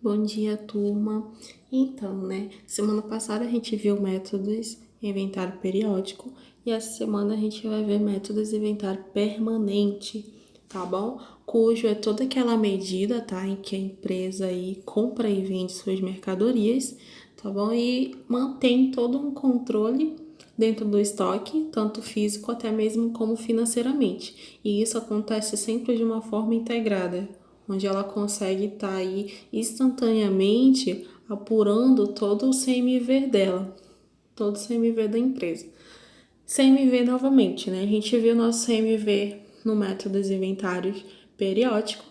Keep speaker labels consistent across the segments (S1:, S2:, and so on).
S1: Bom dia, turma. Então, semana passada a gente viu métodos inventário periódico e essa semana a gente vai ver métodos inventário permanente, tá bom? Cujo é toda aquela medida, tá, em que a empresa aí compra e vende suas mercadorias, tá bom? E mantém todo um controle dentro do estoque, tanto físico até mesmo como financeiramente. E isso acontece sempre de uma forma integrada, onde ela consegue estar aí instantaneamente apurando todo o CMV dela, todo o CMV da empresa. CMV novamente, né? A gente viu nosso CMV no método dos inventários periódico,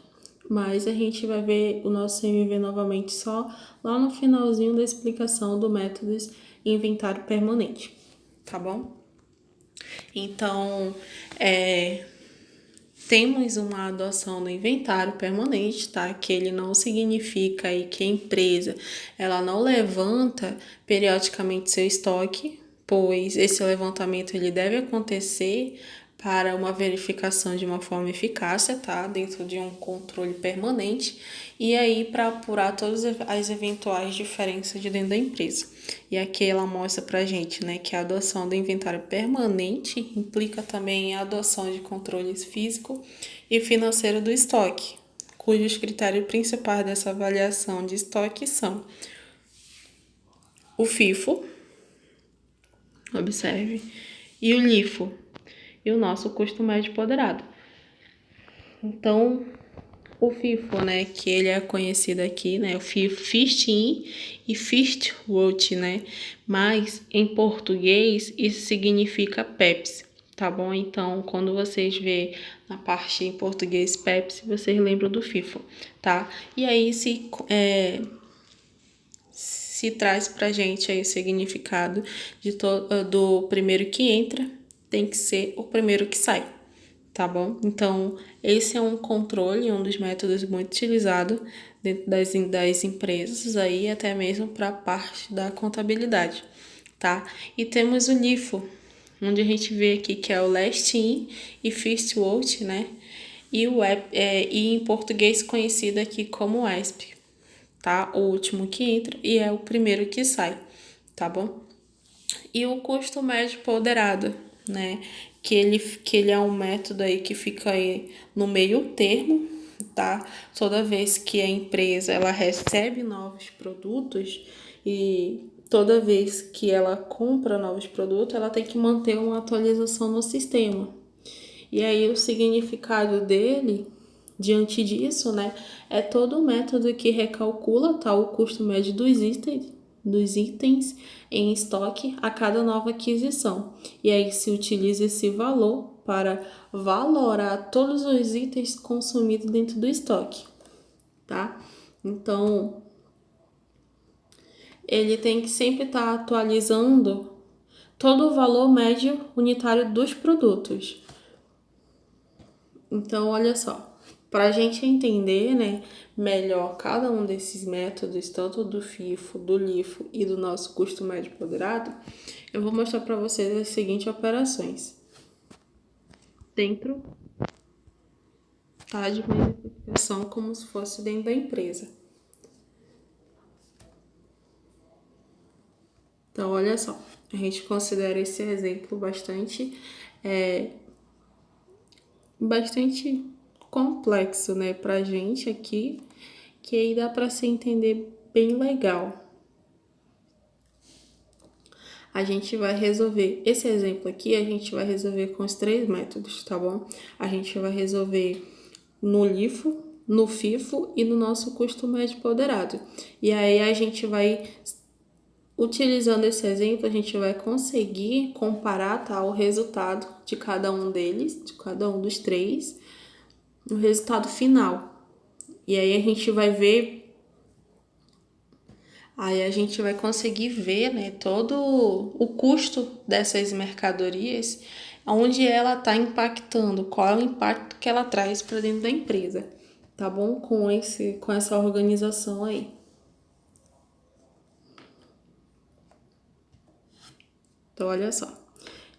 S1: mas a gente vai ver o nosso CMV novamente só lá no finalzinho da explicação do método inventário permanente, tá bom? Então, temos uma adoção do inventário permanente, tá? Que ele não significa aí que a empresa ela não levanta periodicamente seu estoque, pois esse levantamento ele deve acontecer para uma verificação de uma forma eficácia, tá? Dentro de um controle permanente e aí para apurar todas as eventuais diferenças de dentro da empresa. E aqui ela mostra pra gente, né, que a adoção do inventário permanente implica também a adoção de controles físico e financeiro do estoque, cujos critérios principais dessa avaliação de estoque são o FIFO, observe, e o LIFO, e o nosso custo médio ponderado. Então, o FIFO, né, que ele é conhecido aqui, né, o First In e First Out, né, mas em português isso significa Pepsi, tá bom? Então, quando vocês vê na parte em português Pepsi, vocês lembram do FIFO, tá? E aí se traz pra gente aí o significado do primeiro que entra tem que ser o primeiro que sai, tá bom? Então, esse é um controle, um dos métodos muito utilizado dentro das empresas, aí até mesmo para a parte da contabilidade, tá? E temos o LIFO, onde a gente vê aqui que é o Last In e First Out, né? E e em português conhecido aqui como ESP, tá? O último que entra e é o primeiro que sai, tá bom? E o custo médio ponderado, né? Que ele é um método aí que fica aí no meio termo, tá? Toda vez que a empresa ela recebe novos produtos e toda vez que ela compra novos produtos, ela tem que manter uma atualização no sistema. E aí o significado dele, diante disso, né, é todo o método que recalcula o custo médio dos itens em estoque a cada nova aquisição. E aí se utiliza esse valor para valorar todos os itens consumidos dentro do estoque, tá? Então, ele tem que sempre estar atualizando todo o valor médio unitário dos produtos. Então, olha só, para a gente entender, né, melhor cada um desses métodos, tanto do FIFO, do LIFO e do nosso custo médio ponderado, eu vou mostrar para vocês as seguintes operações. Dentro, tá, de verificação como se fosse dentro da empresa. Então, olha só, a gente considera esse exemplo bastante complexo, né, pra gente aqui, que aí dá para se entender bem legal. A gente vai resolver esse exemplo aqui, a gente vai resolver com os 3 métodos, tá bom? A gente vai resolver no LIFO, no FIFO e no nosso custo médio ponderado. E aí a gente vai, utilizando esse exemplo, a gente vai conseguir comparar, tá, o resultado de cada um deles, de cada um dos 3, o resultado final. E aí a gente vai ver Aí a gente vai conseguir ver, né, todo o custo dessas mercadorias, onde ela está impactando, qual é o impacto que ela traz para dentro da empresa, tá bom? Com essa organização aí. Então, olha só.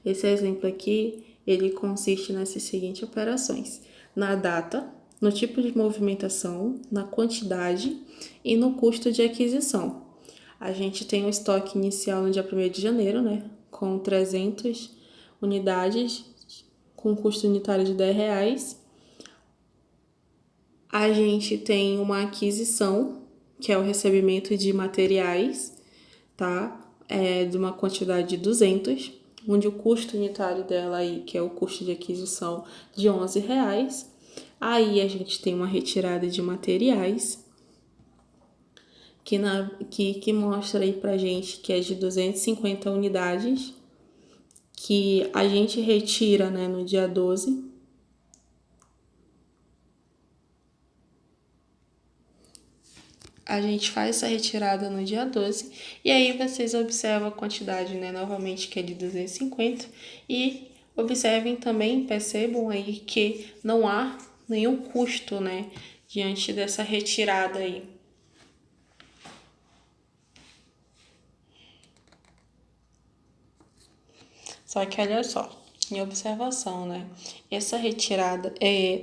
S1: Esse exemplo aqui, ele consiste nessas seguintes operações. Na data, no tipo de movimentação, na quantidade e no custo de aquisição. A gente tem o estoque inicial no dia 1º de janeiro, né, com 300 unidades, com custo unitário de R$10. A gente tem uma aquisição, que é o recebimento de materiais, tá? De uma quantidade de 200, onde o custo unitário dela aí, que é o custo de aquisição, de R$11. Aí a gente tem uma retirada de materiais, que mostra aí pra gente que é de 250 unidades, que a gente retira, né, no dia 12. A gente faz essa retirada no dia 12 e aí vocês observam a quantidade, né, novamente, que é de 250, e observem também, percebam aí que não há nenhum custo, né, diante dessa retirada aí. Só que olha só, em observação, né? Essa retirada,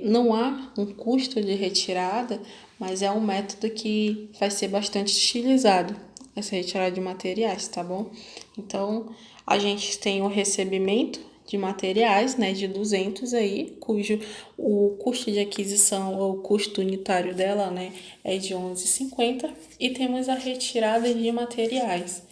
S1: não há um custo de retirada, mas é um método que vai ser bastante utilizado, essa retirada de materiais, tá bom? Então, a gente tem o recebimento de materiais, né, de 200 aí, cujo o custo de aquisição ou o custo unitário dela, né, é de 11,50, e temos a retirada de materiais,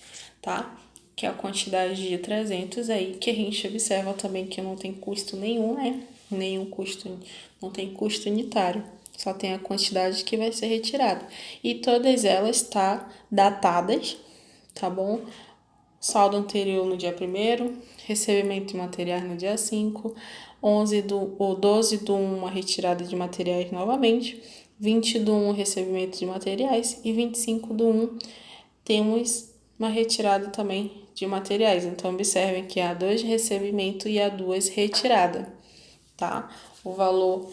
S1: tá? Que é a quantidade de 300 aí, que a gente observa também que não tem custo nenhum, né? Nenhum custo, não tem custo unitário, só tem a quantidade que vai ser retirada. E todas elas tá datadas, tá bom? Saldo anterior no dia 1º, recebimento de materiais no dia 5, 12/1, uma retirada de materiais novamente, 20/1, recebimento de materiais, e 25/1, temos uma retirada também de materiais. Então, observem que há 2 de recebimento e há 2 retirada, tá? O valor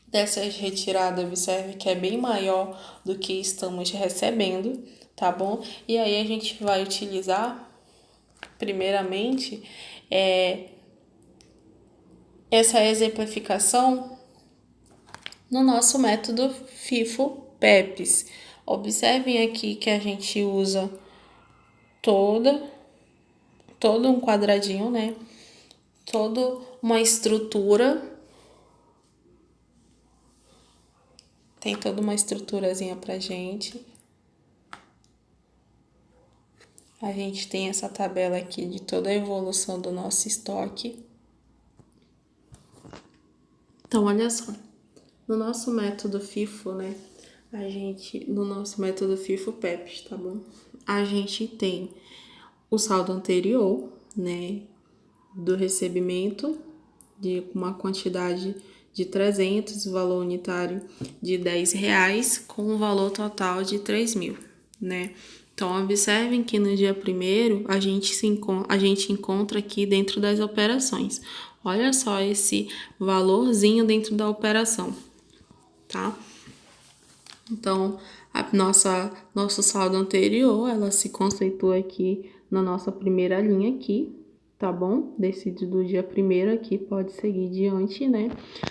S1: dessas retiradas, observe que é bem maior do que estamos recebendo, tá bom? E aí a gente vai utilizar, primeiramente, essa exemplificação no nosso método FIFO-PEPs. Observem aqui que a gente usa todo um quadradinho, né? Toda uma estrutura. Tem toda uma estruturazinha pra gente. A gente tem essa tabela aqui de toda a evolução do nosso estoque. Então, olha só. No nosso método FIFO, né? No nosso método FIFO-PEPs, tá bom? A gente tem o saldo anterior, né? Do recebimento de uma quantidade de 300, valor unitário de R$10, com um valor total de 3.000, né? Então, observem que no dia 1º a gente encontra aqui dentro das operações. Olha só esse valorzinho dentro da operação, tá? Então, nosso saldo anterior, ela se conceitua aqui na nossa primeira linha aqui, tá bom? Do dia 1º aqui, pode seguir diante, né?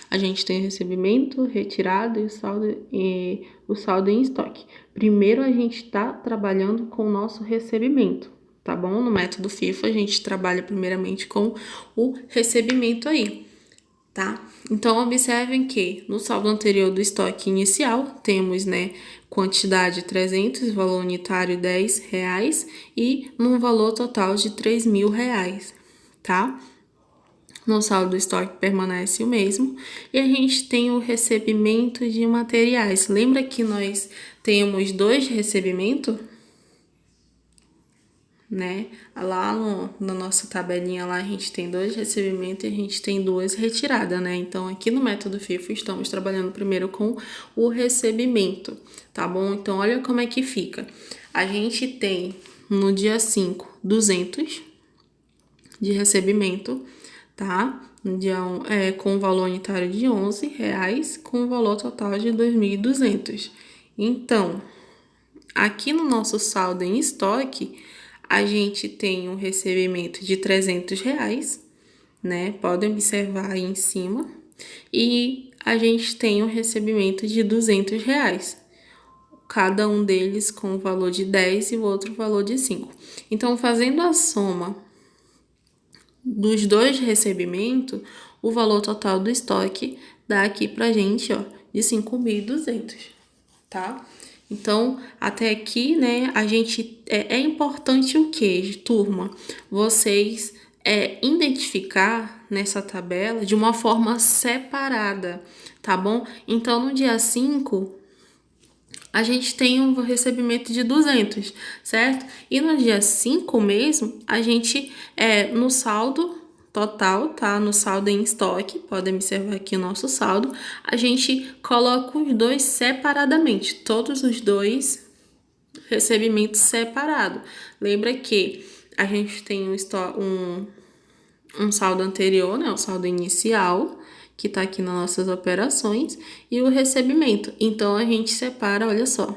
S1: A gente tem recebimento, retirada e o saldo em estoque. Primeiro, a gente tá trabalhando com o nosso recebimento, tá bom? No método FIFO, a gente trabalha primeiramente com o recebimento aí, tá? Então, observem que no saldo anterior do estoque inicial, temos, né, quantidade 300, valor unitário R$10 e num valor total de R$3.000, tá? No saldo do estoque permanece o mesmo e a gente tem o recebimento de materiais. Lembra que nós temos 2 recebimentos? Né? Lá na nossa tabelinha lá a gente tem 2 recebimentos e a gente tem 2 retiradas, né? Então aqui no método FIFO estamos trabalhando primeiro com o recebimento, tá bom? Então olha como é que fica. A gente tem no dia 5 200 de recebimento, tá? No dia 1, com o valor unitário de R$11, com o valor total de 2.200. Então, aqui no nosso saldo em estoque, a gente tem um recebimento de R$300, né? Podem observar aí em cima. E a gente tem o recebimento de R$ 200. Cada um deles com o valor de 10 e o outro valor de 5. Então, fazendo a soma dos dois recebimentos, o valor total do estoque dá aqui pra gente, ó, de 5.200, tá? Então, até aqui, né, a gente é importante o que, turma? Vocês identificar nessa tabela de uma forma separada, tá bom? Então, no dia 5, a gente tem um recebimento de 200, certo? E no dia 5 mesmo, a gente, no saldo total, tá? No saldo em estoque, podem observar aqui o nosso saldo, a gente coloca os dois separadamente, todos os dois recebimentos separados. Lembra que a gente tem um saldo anterior, né? O saldo inicial, que tá aqui nas nossas operações, e o recebimento. Então, a gente separa, olha só,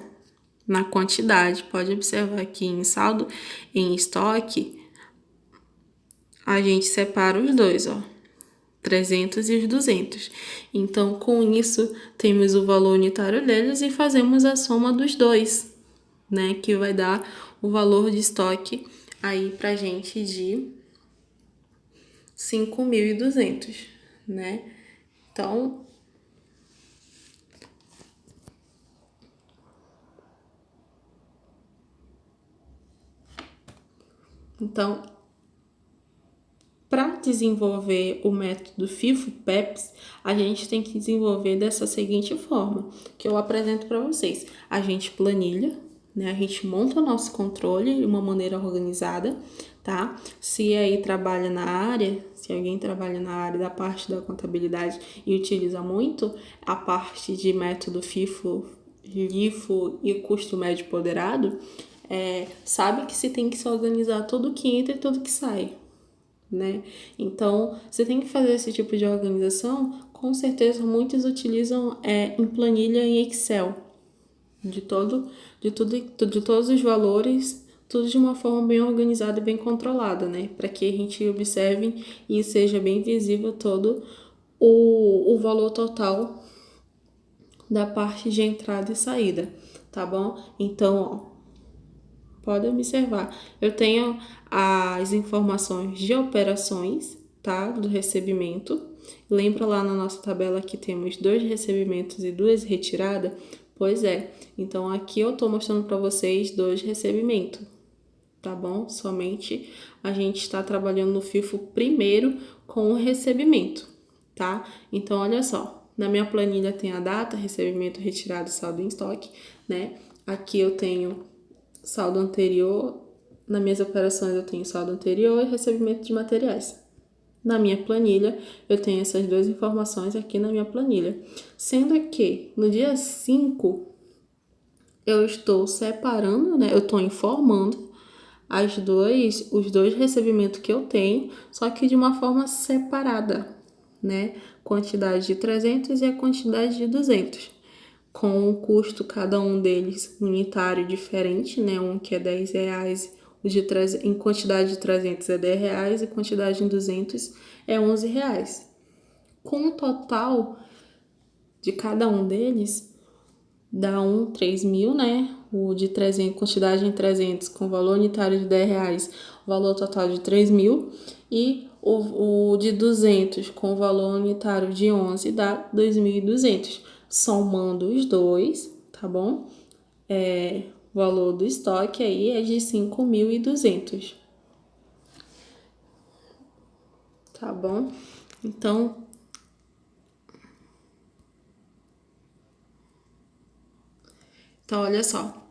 S1: na quantidade. Pode observar aqui em saldo, em estoque, a gente separa os dois, ó. 300 e os 200. Então, com isso, temos o valor unitário deles e fazemos a soma dos dois, né? Que vai dar o valor de estoque aí pra gente de 5.200, né? Então, para desenvolver o método FIFO-PEPS, a gente tem que desenvolver dessa seguinte forma, que eu apresento para vocês. A gente planilha, né? A gente monta o nosso controle de uma maneira organizada, tá? Se aí trabalha na área, se alguém trabalha na área da parte da contabilidade e utiliza muito a parte de método FIFO, LIFO e custo médio ponderado, sabe que se tem que se organizar tudo que entra e tudo que sai, né? Então, você tem que fazer esse tipo de organização. Com certeza, muitos utilizam em planilha em Excel, de todos os valores, tudo de uma forma bem organizada e bem controlada, né? Para que a gente observe e seja bem visível todo o valor total da parte de entrada e saída, tá bom? Então, ó, pode observar, eu tenho as informações de operações, tá? Do recebimento. Lembra lá na nossa tabela que temos 2 recebimentos e 2 retiradas? Pois é. Então, aqui eu tô mostrando para vocês 2 recebimentos, tá bom? Somente a gente está trabalhando no FIFO primeiro com o recebimento, tá? Então, olha só. Na minha planilha tem a data, recebimento, retirado, saldo em estoque, né? Aqui eu tenho saldo anterior, nas minhas operações eu tenho saldo anterior e recebimento de materiais. Na minha planilha, eu tenho essas 2 informações aqui na minha planilha. Sendo que no dia 5, eu estou separando, né? Eu estou informando os dois recebimentos que eu tenho, só que de uma forma separada, né? Quantidade de 300 e a quantidade de 200. Com o custo, cada um deles, unitário diferente, né? Um que é R$ 10, em quantidade de 300 é R$ 10 e quantidade de 200 é R$ 11. Com o total de cada um deles, dá 3.000, né? O de 300, quantidade em 300 com valor unitário de R$ 10, valor total de 3.000. E o de 200 com valor unitário de 11 dá 2.200. Somando os dois, tá bom? O valor do estoque aí é de 5.200. Tá bom? Então, olha só.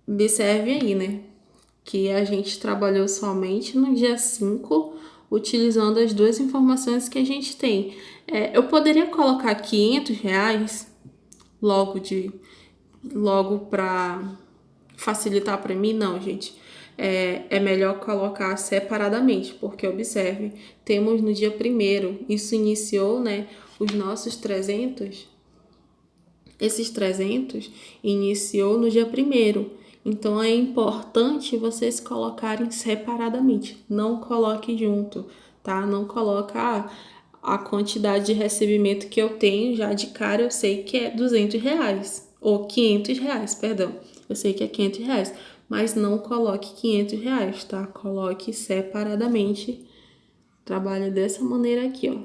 S1: Observe aí, né? Que a gente trabalhou somente no dia 5, utilizando as 2 informações que a gente tem. Eu poderia colocar R$ 500 logo para facilitar para mim? Não, gente. É melhor colocar separadamente, porque observe, temos no dia 1º, isso iniciou, né, os nossos 300. Esses 300 iniciou no dia 1º. Então, é importante vocês colocarem separadamente. Não coloque junto, tá? Não coloca a quantidade de recebimento que eu tenho, já de cara eu sei que é R$200, ou R$500, perdão. Eu sei que é R$500, mas não coloque R$500, tá? Coloque separadamente. Trabalha dessa maneira aqui, ó.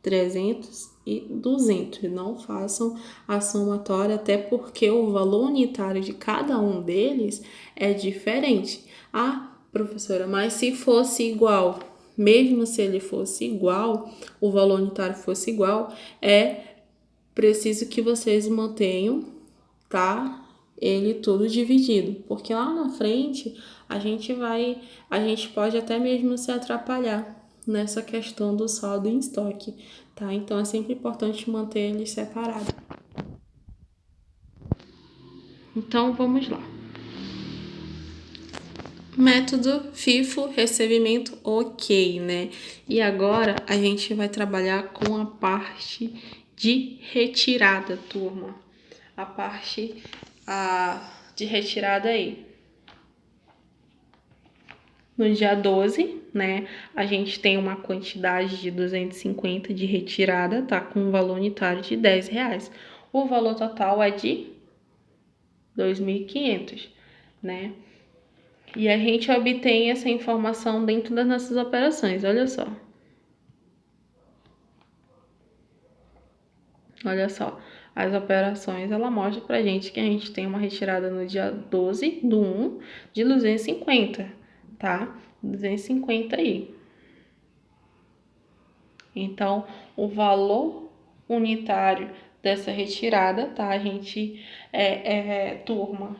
S1: 300 e 200. Não façam a somatória, até porque o valor unitário de cada um deles é diferente. Ah, professora, mas se fosse igual, mesmo se ele fosse igual, o valor unitário fosse igual, é preciso que vocês mantenham, tá? Ele tudo dividido, porque lá na frente a gente pode até mesmo se atrapalhar nessa questão do saldo em estoque, tá? Então é sempre importante manter eles separados. Então vamos lá. Método FIFO, recebimento ok, né? E agora a gente vai trabalhar com a parte de retirada, turma. A parte de retirada aí. No dia 12, né, a gente tem uma quantidade de 250 de retirada, tá? Com um valor unitário de R$10. O valor total é de 2.500, né? E a gente obtém essa informação dentro das nossas operações, olha só. Olha só, as operações, ela mostra pra gente que a gente tem uma retirada no dia 12/1 de 250, tá? 250 aí. Então, o valor unitário dessa retirada, tá? A gente, turma,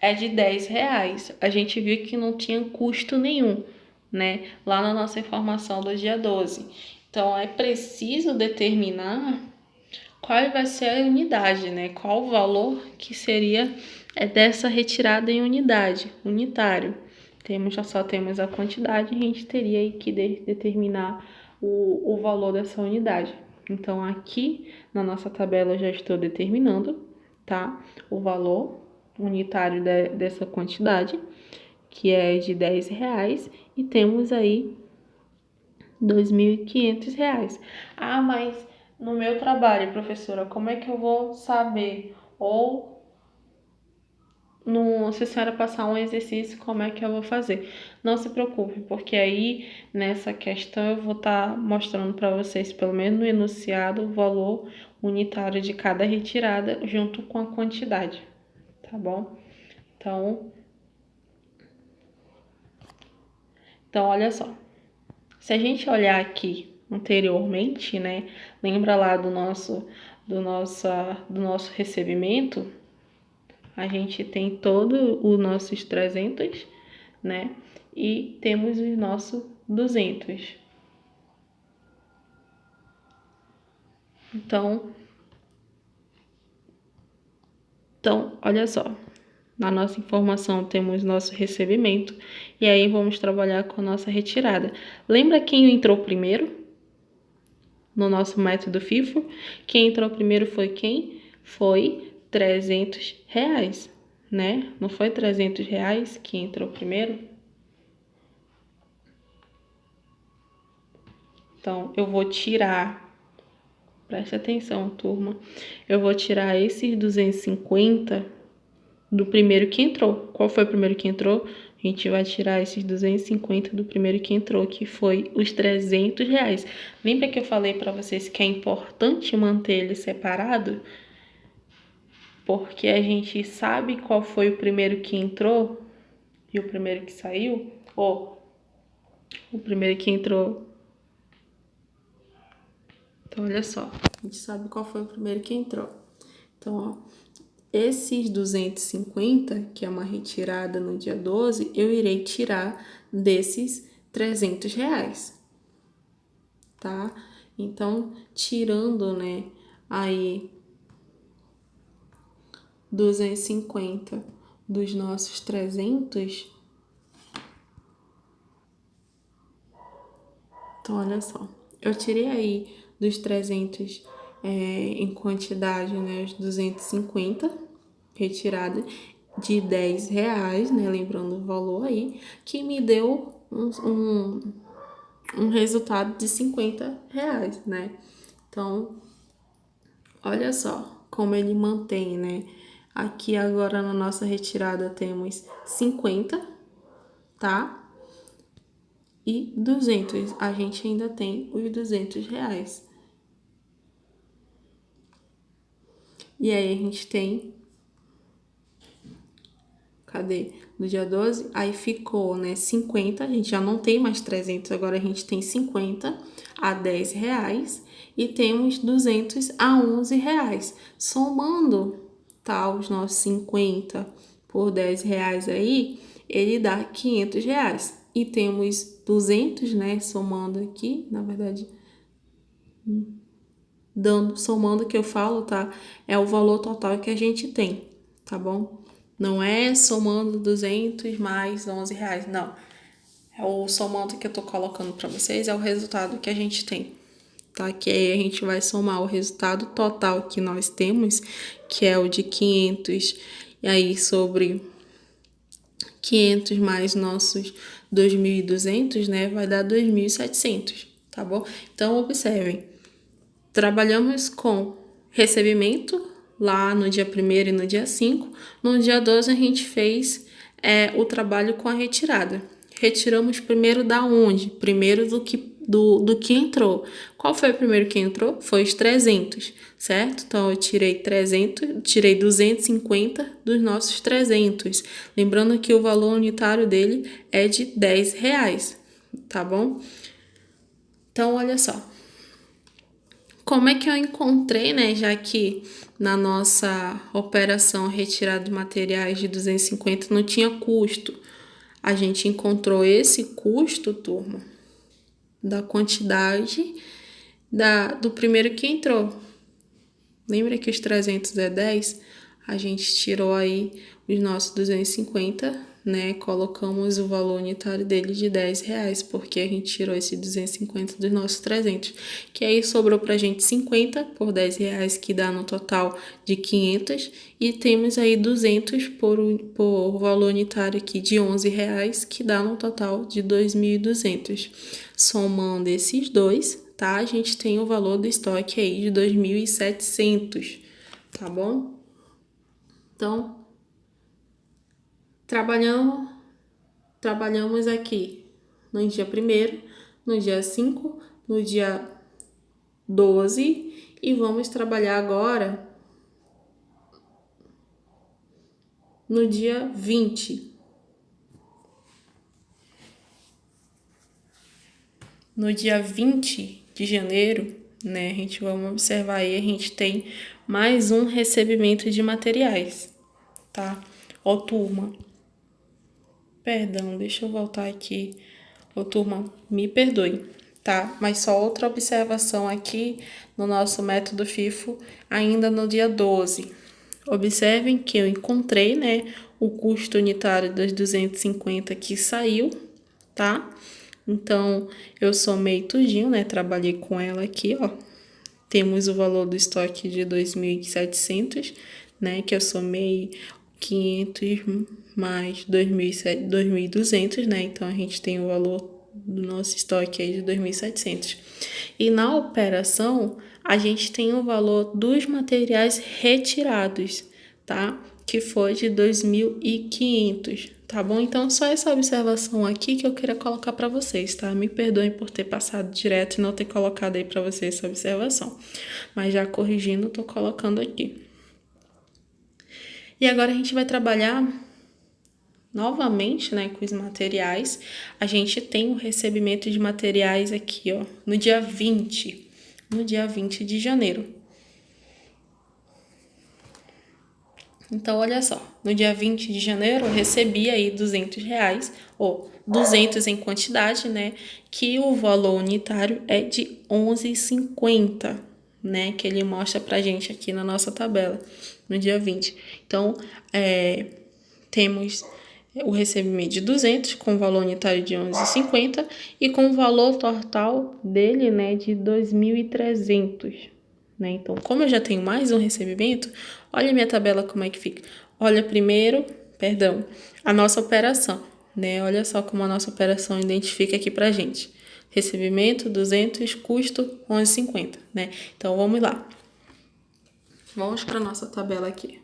S1: é de R$10. A gente viu que não tinha custo nenhum, né? Lá na nossa informação do dia 12. Então, é preciso determinar qual vai ser a unidade, né? Qual o valor que seria dessa retirada em unidade, unitário. Já só temos a quantidade, a gente teria que determinar o valor dessa unidade. Então, aqui na nossa tabela eu já estou determinando, tá? O valor unitário dessa quantidade, que é de R$10, e temos aí R$2.500. Ah, mas no meu trabalho, professora, como é que eu vou saber? Ou se a senhora passar um exercício, como é que eu vou fazer? Não se preocupe, porque aí nessa questão eu vou estar mostrando para vocês, pelo menos no enunciado, o valor unitário de cada retirada junto com a quantidade, tá bom? Então olha só. Se a gente olhar aqui anteriormente, né, lembra lá do nosso recebimento, a gente tem todo os nossos 300, né, e temos os nossos 200. Então, olha só, na nossa informação temos nosso recebimento e aí vamos trabalhar com a nossa retirada. Lembra quem entrou primeiro? No nosso método FIFO, quem entrou primeiro foi quem? Foi R$300, né? Não foi R$300 que entrou primeiro? Então, eu vou tirar, preste atenção, turma, eu vou tirar esses 250 do primeiro que entrou. Qual foi o primeiro que entrou? A gente vai tirar esses 250 do primeiro que entrou, que foi os R$300. Lembra que eu falei para vocês que é importante manter ele separado? Porque a gente sabe qual foi o primeiro que entrou e o primeiro que saiu, ou o primeiro que entrou. Então, olha só, a gente sabe qual foi o primeiro que entrou. Então, ó, esses 250, que é uma retirada no dia 12, eu irei tirar desses R$300, tá? Então, tirando, né, aí 250 dos nossos 300, então olha só, eu tirei aí dos 300 em quantidade, né, os 250 retirada de R$10, né, lembrando o valor aí, que me deu um resultado de R$ 50, né? Então, olha só como ele mantém, né? Aqui agora na nossa retirada temos 50, tá? E 200, a gente ainda tem os R$ 200. E aí a gente tem, cadê? No dia 12, aí ficou, né, 50, a gente já não tem mais 300, agora a gente tem 50 a R$ 10 e temos 200 a R$ 11. Somando, tá, os nossos 50 por R$ 10 aí, ele dá R$ 500. E temos 200, né, somando aqui, na verdade, somando o que eu falo, tá? É o valor total que a gente tem, tá bom? Não é somando 200 mais R$ 11, não. É o somando que eu tô colocando para vocês, é o resultado que a gente tem, tá? Que aí a gente vai somar o resultado total que nós temos, que é o de 500, e aí sobre 500 mais nossos 2.200, né? Vai dar 2.700, tá bom? Então, observem. Trabalhamos com recebimento lá no dia 1º e no dia 5. No dia 12 a gente fez o trabalho com a retirada. Retiramos primeiro da onde? Primeiro do que entrou. Qual foi o primeiro que entrou? Foi os 300, certo? Então eu tirei 250 dos nossos 300. Lembrando que o valor unitário dele é de R$ 10, tá bom? Então olha só. Como é que eu encontrei, né? Já que na nossa operação retirada de materiais de 250 não tinha custo. A gente encontrou esse custo, turma, da quantidade do primeiro que entrou. Lembra que os 300 é 10? A gente tirou aí os nossos 250, né? Colocamos o valor unitário dele de R$ 10, porque a gente tirou esse 250 dos nossos 300. Que aí sobrou pra gente 50 por R$ 10, que dá no total de 500. E temos aí 200 por valor unitário aqui de R$ 11, que dá no total de 2.200. Somando esses dois, tá? A gente tem o valor do estoque aí de 2.700, tá bom? Então, trabalhamos aqui no dia 1º, no dia 5, no dia 12 e vamos trabalhar agora no dia 20. No dia 20 de janeiro, né, vamos observar aí, a gente tem mais um recebimento de materiais, tá? Ó, turma, perdão, deixa eu voltar aqui. Ô, turma, me perdoe, tá? Mas só outra observação aqui no nosso método FIFO, ainda no dia 12. Observem que eu encontrei, né, o custo unitário dos 250 que saiu, tá? Então, eu somei tudinho, né? Trabalhei com ela aqui, ó. Temos o valor do estoque de 2.700, né? Que eu somei 500 mais 2.200, né? Então, a gente tem o valor do nosso estoque aí de 2.700. E na operação, a gente tem o valor dos materiais retirados, tá? Que foi de 2.500, tá bom? Então, só essa observação aqui que eu queria colocar para vocês, tá? Me perdoem por ter passado direto e não ter colocado aí para vocês essa observação. Mas já corrigindo, tô colocando aqui. E agora a gente vai trabalhar novamente, né, com os materiais. A gente tem o recebimento de materiais aqui, ó, no dia 20 de janeiro. Então, olha só, no dia 20 de janeiro eu recebi aí R$ 200, ou 200 em quantidade, né, que o valor unitário é de 11,50, né, que ele mostra pra gente aqui na nossa tabela, no dia 20. Então, temos o recebimento de 200 com valor unitário de 11,50 e com o valor total dele, né, de 2.300. Né? Então, como eu já tenho mais um recebimento, olha a minha tabela como é que fica. Olha primeiro, a nossa operação, né? Olha só como a nossa operação identifica aqui pra gente. recebimento 200, custo 11,50, né? Então, vamos lá. Vamos para nossa tabela aqui.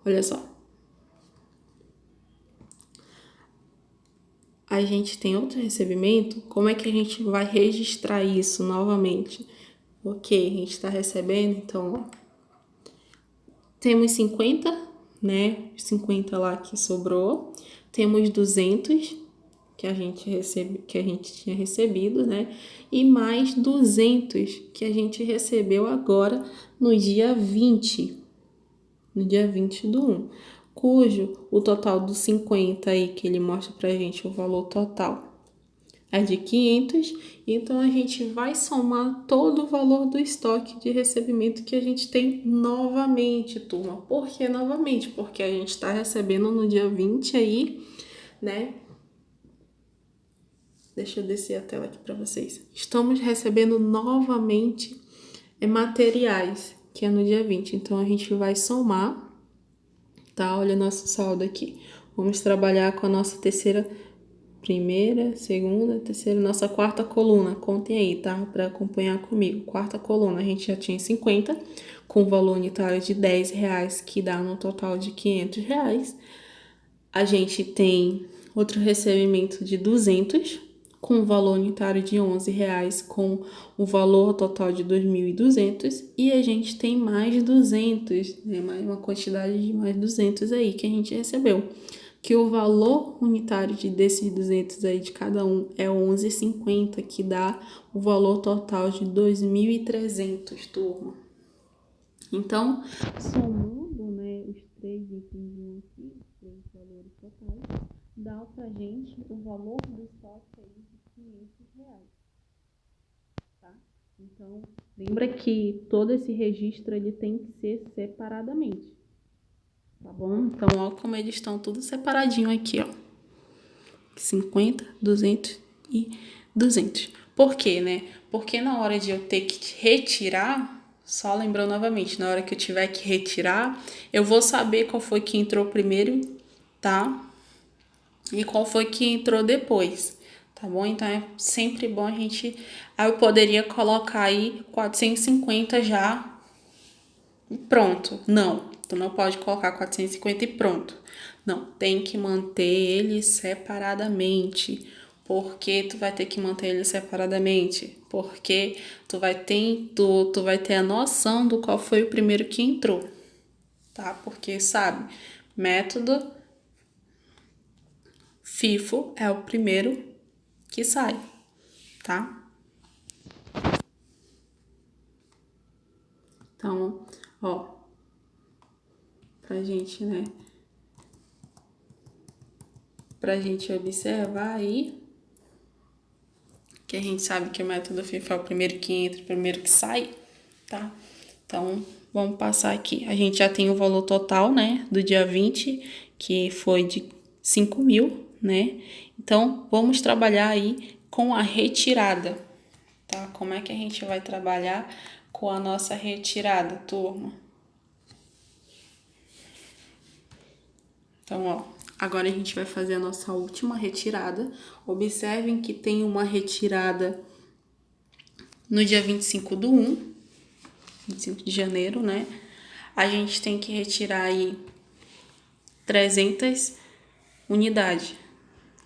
S1: Olha só. A gente tem outro recebimento, como é que a gente vai registrar isso novamente? Ok, a gente está recebendo, então, ó, temos 50, né? 50 lá que sobrou. Temos 200 que a gente tinha recebido, né? E mais 200 que a gente recebeu agora no dia 20 do 1, cujo o total dos 50 aí que ele mostra pra gente o valor total é de 500, então a gente vai somar todo o valor do estoque de recebimento que a gente tem novamente, turma. Por que novamente? Porque a gente está recebendo no dia 20 aí, né? Deixa eu descer a tela aqui para vocês. Estamos recebendo novamente materiais, que é no dia 20. Então, a gente vai somar, tá? Olha o nosso saldo aqui. Vamos trabalhar com a nossa primeira, segunda, terceira, nossa quarta coluna. Contem aí, tá? Para acompanhar comigo. Quarta coluna, a gente já tinha 50, com valor unitário de R$10, que dá no total de R$500. A gente tem outro recebimento de 200, com valor unitário de R$11, com o valor total de 2.200. E a gente tem mais 200, né? Mais uma quantidade de mais 200 aí que a gente recebeu. Que o valor unitário desses 200 aí de cada um é 11,50, que dá o valor total de 2.300, turma. Então, somando, né, os três itens aqui, os três valores totais, dá pra gente o valor do estoque aí de R$500, tá? Então, lembra que todo esse registro ele tem que ser separadamente. Tá bom? Então, ó como eles estão tudo separadinho aqui, ó. 50, 200 e 200. Por quê, né? Porque na hora de eu ter que retirar, só lembrando novamente, na hora que eu tiver que retirar, eu vou saber qual foi que entrou primeiro, tá? E qual foi que entrou depois, tá bom? Então, é sempre bom a gente... Aí eu poderia colocar aí 450 já e pronto. Não, tu não pode colocar 450 e pronto. Não, tem que manter ele separadamente. Por que tu vai ter que manter ele separadamente? Porque tu vai ter a noção do qual foi o primeiro que entrou, tá? Porque, sabe, método FIFO é o primeiro que sai, tá? Então, ó, pra gente, né? Pra gente observar aí, que a gente sabe que o método FIFO é o primeiro que entra, o primeiro que sai, tá? Então, vamos passar aqui. A gente já tem o valor total, né, do dia 20, que foi de 5.000, né? Então, vamos trabalhar aí com a retirada, tá? Como é que a gente vai trabalhar com a nossa retirada, turma? Então, ó, agora a gente vai fazer a nossa última retirada. Observem que tem uma retirada no dia 25 do 1, 25 de janeiro, né? A gente tem que retirar aí 300 unidades.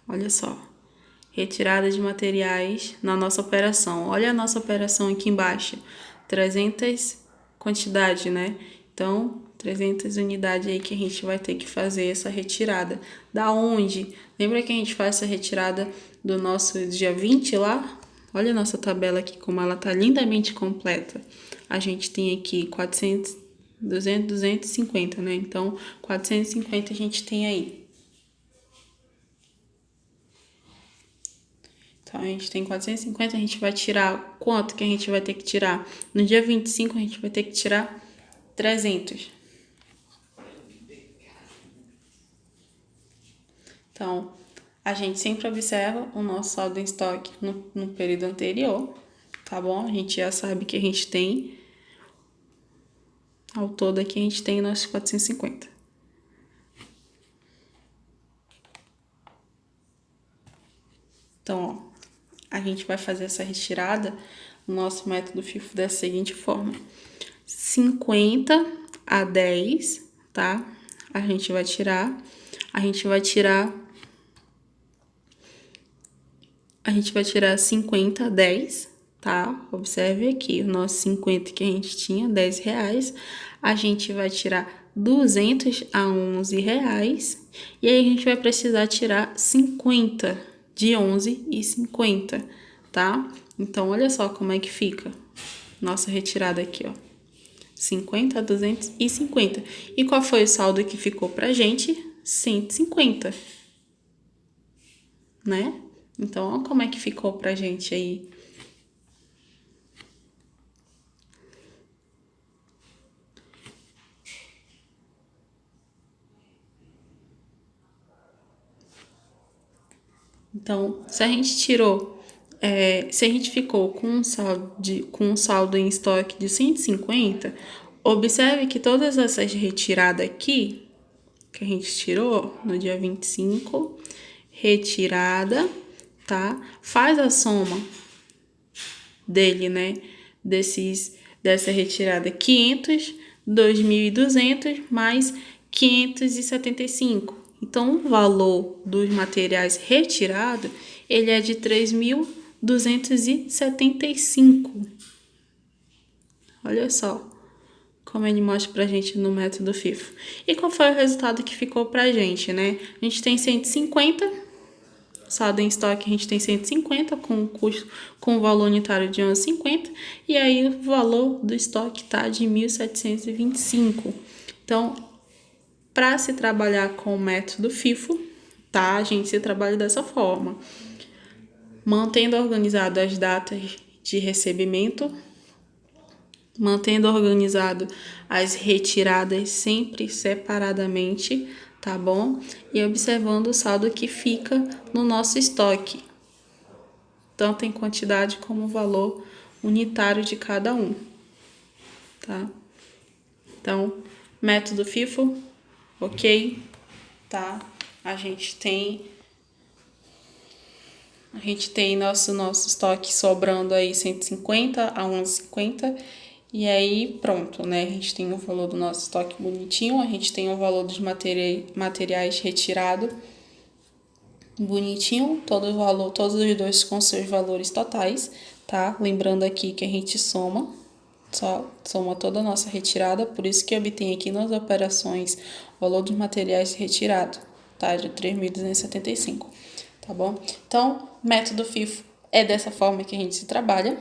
S1: Olha só. Retirada de materiais na nossa operação. Olha a nossa operação aqui embaixo. 300 quantidade, né? Então, 300 unidades aí que a gente vai ter que fazer essa retirada. Da onde? Lembra que a gente faz essa retirada do nosso dia 20 lá? Olha a nossa tabela aqui, como ela tá lindamente completa. A gente tem aqui 400, 200, 250, né? Então, 450 a gente tem aí. Então, a gente tem 450, a gente vai tirar quanto que a gente vai ter que tirar? No dia 25, a gente vai ter que tirar 300. Então, a gente sempre observa o nosso saldo em estoque no período anterior, tá bom? A gente já sabe que a gente tem, ao todo aqui a gente tem nossos 450. gente vai fazer essa retirada, o nosso método FIFO da seguinte forma: 50 a 10, tá? A gente vai tirar 50 a 10, tá? Observe aqui, o nosso 50 que a gente tinha, R$10, a gente vai tirar 200 a R$11, e aí a gente vai precisar tirar 50 de 11,50, tá? Então, olha só como é que fica nossa retirada aqui, ó. 50 a 250. E qual foi o saldo que ficou pra gente? 150, né? Então, olha como é que ficou pra gente aí. Então, se a gente ficou com um saldo em estoque de 150, observe que todas essas retiradas aqui, que a gente tirou no dia 25, retirada, tá? Faz a soma dele, né? Dessa retirada, 500, 2.200 mais 575. Então, o valor dos materiais retirados, ele é de 3.275. Olha só como ele mostra pra gente no método FIFO. E qual foi o resultado que ficou pra gente, né? A gente tem 150, saldo em estoque a gente tem 150 com custo, com o valor unitário de 11,50, e aí o valor do estoque tá de 1.725. Então, para se trabalhar com o método FIFO, tá? A gente se trabalha dessa forma, mantendo organizado as datas de recebimento, mantendo organizado as retiradas sempre separadamente, tá bom? E observando o saldo que fica no nosso estoque, tanto em quantidade como valor unitário de cada um, tá? Então, método FIFO, ok, tá? A gente tem nosso estoque sobrando aí 150 a 11,50, e aí pronto, né? A gente tem o valor do nosso estoque bonitinho, a gente tem o valor dos materiais retirado bonitinho, todos os dois com seus valores totais, tá? Lembrando aqui que a gente soma toda a nossa retirada, por isso que obtém aqui nas operações o valor dos materiais retirados, tá? De 3.275, tá bom? Então, método FIFO é dessa forma que a gente se trabalha,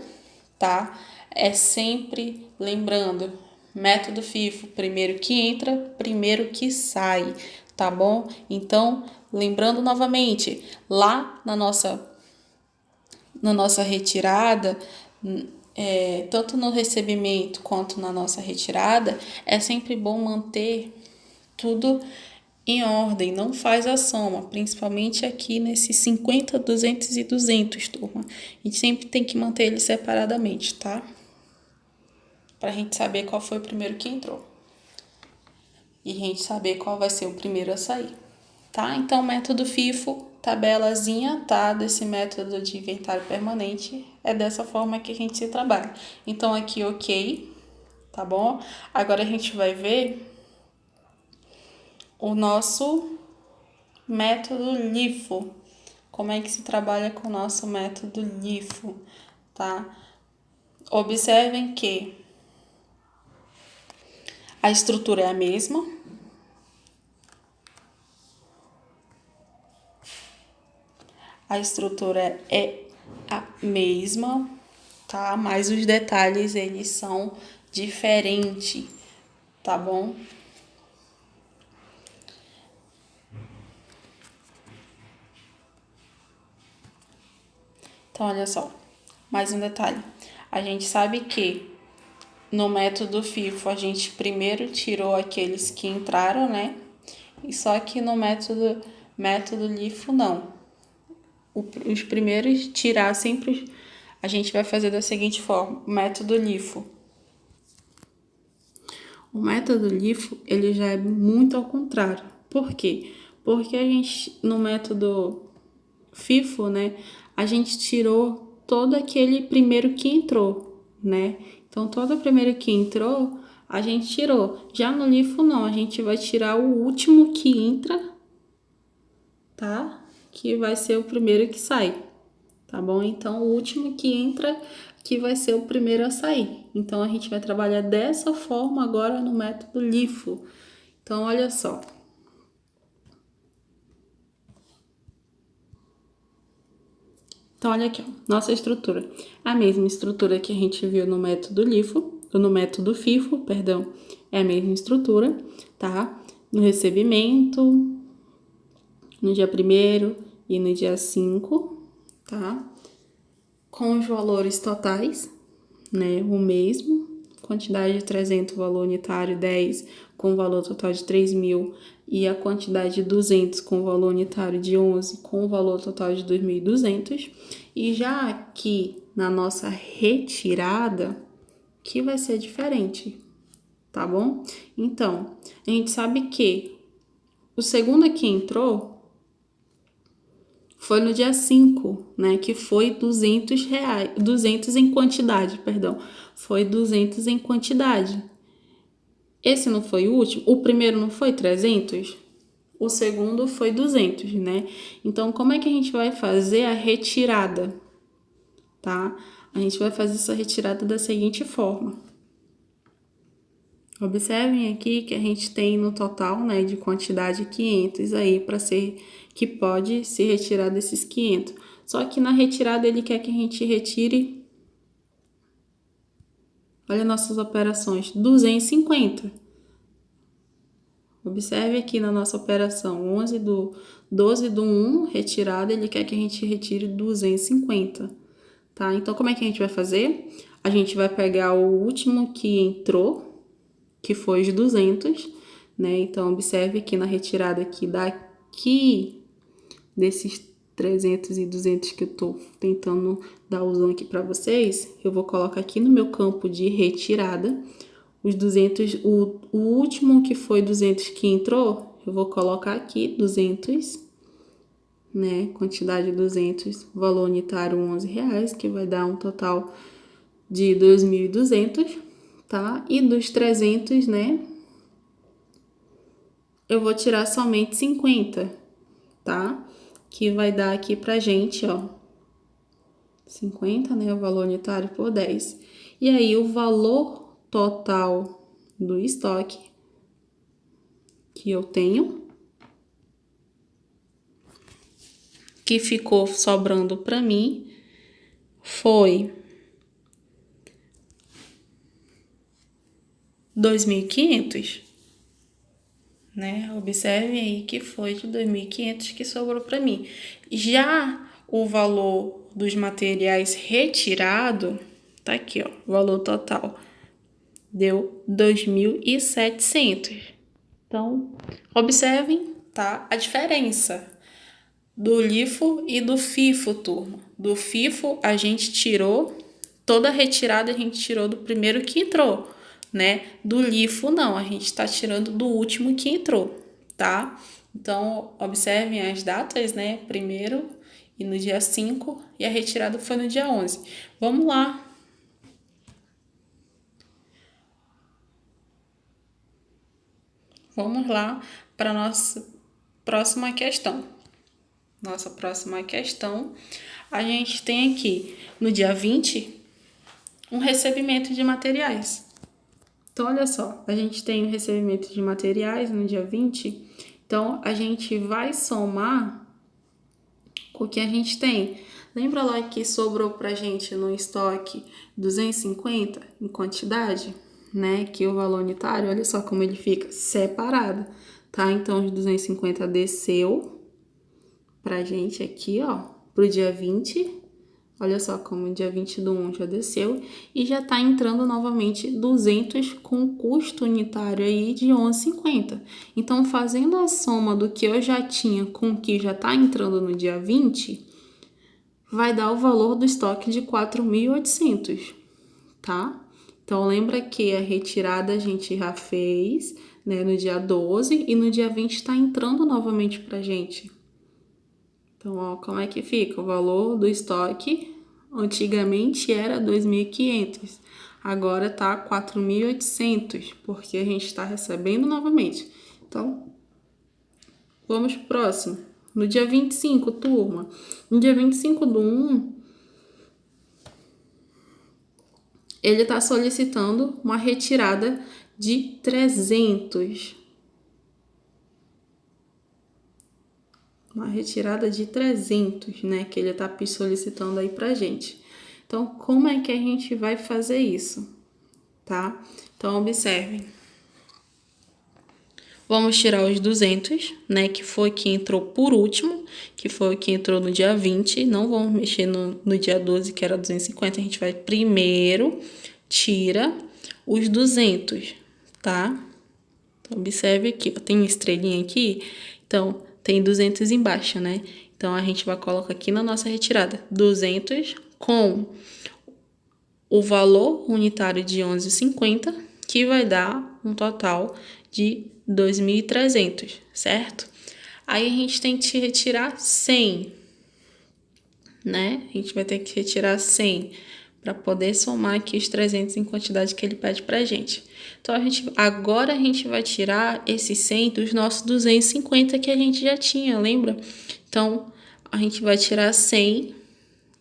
S1: tá? É sempre lembrando, método FIFO, primeiro que entra, primeiro que sai, tá bom? Então, lembrando novamente, lá na nossa retirada, tanto no recebimento quanto na nossa retirada, é sempre bom manter tudo em ordem, não faz a soma, principalmente aqui nesses 50, 200 e 200, turma. A gente sempre tem que manter eles separadamente, tá? Pra gente saber qual foi o primeiro que entrou. E a gente saber qual vai ser o primeiro a sair, tá? Então, método FIFO, tabelazinha, tá? Desse método de inventário permanente, é dessa forma que a gente se trabalha. Então, aqui, ok, tá bom? Agora a gente vai ver o nosso método LIFO. Como é que se trabalha com o nosso método LIFO, tá? Observem que a estrutura é a mesma. A estrutura é a mesma, tá? Mas os detalhes, eles são diferentes, tá bom? Então, olha só, mais um detalhe. A gente sabe que no método FIFO a gente primeiro tirou aqueles que entraram, né? E só que no método LIFO não. Os primeiros tirar sempre a gente vai fazer da seguinte forma: método LIFO. O método LIFO, ele já é muito ao contrário. Por quê? Porque a gente, no método FIFO, né, a gente tirou todo aquele primeiro que entrou, né? Então, todo o primeiro que entrou, a gente tirou. Já no LIFO, não, a gente vai tirar o último que entra, tá? Que vai ser o primeiro que sai, tá bom? Então, o último que entra que vai ser o primeiro a sair. Então, a gente vai trabalhar dessa forma agora no método LIFO. Então, olha só. Então, olha aqui, ó, nossa estrutura. A mesma estrutura que a gente viu no método LIFO, ou no método FIFO, perdão, é a mesma estrutura, tá? No recebimento, no dia 1º e no dia 5, tá? Com os valores totais, né, o mesmo, quantidade de 300, valor unitário 10, com valor total de 3.000, e a quantidade de 200 com valor unitário de 11, com valor total de 2.200. E já aqui na nossa retirada, que vai ser diferente, tá bom? Então, a gente sabe que o segundo que entrou foi no dia 5, né, que foi 200 reais, 200 em quantidade, perdão, foi 200 em quantidade. Esse não foi o último? O primeiro não foi 300? O segundo foi 200, né? Então, como é que a gente vai fazer a retirada, tá? A gente vai fazer essa retirada da seguinte forma. Observem aqui que a gente tem no total, né, de quantidade 500 aí para ser, que pode se retirar desses 500. Só que na retirada ele quer que a gente retire, olha nossas operações, 250. Observe aqui na nossa operação, 12 do 1, retirada, ele quer que a gente retire 250, tá? Então, como é que a gente vai fazer? A gente vai pegar o último que entrou, que foi os 200, né? Então, observe aqui na retirada aqui daqui, desses 300 e 200 que eu tô tentando dar o zoom aqui para vocês, eu vou colocar aqui no meu campo de retirada, os 200, o último que foi 200 que entrou, eu vou colocar aqui 200, né? Quantidade 200, valor unitário R$11, que vai dar um total de 2.200, tá? E dos 300, né? Eu vou tirar somente 50, tá? Que vai dar aqui pra gente, ó, 50, né? O valor unitário por 10. E aí, o valor total do estoque que eu tenho, que ficou sobrando para mim, foi 2.500, né? Observem aí que foi de 2.500 que sobrou para mim. Já o valor dos materiais retirado, tá aqui, ó, o valor total deu 2.700. Então, observem, tá? A diferença do LIFO e do FIFO, turma. Do FIFO, a gente tirou, toda a retirada a gente tirou do primeiro que entrou, né? Do LIFO, não, a gente tá tirando do último que entrou, tá? Então, observem as datas, né? Primeiro e no dia 5, e a retirada foi no dia 11. Vamos lá. Vamos lá para a nossa próxima questão. Nossa próxima questão, a gente tem aqui no dia 20 um recebimento de materiais. Então, olha só, a gente tem o recebimento de materiais no dia 20, então a gente vai somar com o que a gente tem. Lembra lá que sobrou pra gente no estoque 250 em quantidade, né? Que o valor unitário, olha só como ele fica separado, tá? Então, os 250 desceu pra gente aqui, ó, pro dia 20. Olha só como o dia 20 do 1 já desceu e já tá entrando novamente 200 com custo unitário aí de 11,50. Então, fazendo a soma do que eu já tinha com o que já tá entrando no dia 20, vai dar o valor do estoque de 4.800, tá? Então, lembra que a retirada a gente já fez, né, no dia 12 e no dia 20 tá entrando novamente pra gente. Então, ó, como é que fica? O valor do estoque Antigamente era 2.500, agora tá 4.800, porque a gente está recebendo novamente. Então, vamos pro próximo. No dia 25, turma. No dia 25/1, ele está solicitando uma retirada de 300. Uma retirada de 300, né? Que ele está solicitando aí pra gente. Então, como é que a gente vai fazer isso? Tá? Então, observem. Vamos tirar os 200, né? Que foi que entrou por último, que foi o que entrou no dia 20. Não vamos mexer no dia 12, que era 250. A gente vai primeiro, tira os 200, tá? Então, observe aqui, ó, tem estrelinha aqui. Então, tem 200 embaixo, né? Então, a gente vai colocar aqui na nossa retirada 200 com o valor unitário de 11,50, que vai dar um total de 2.300, certo? Aí a gente tem que retirar 100, né? A gente vai ter que retirar 100 para poder somar aqui os 300 em quantidade que ele pede pra gente. Então, agora a gente vai tirar esses 100 dos nossos 250 que a gente já tinha, lembra? Então, a gente vai tirar 100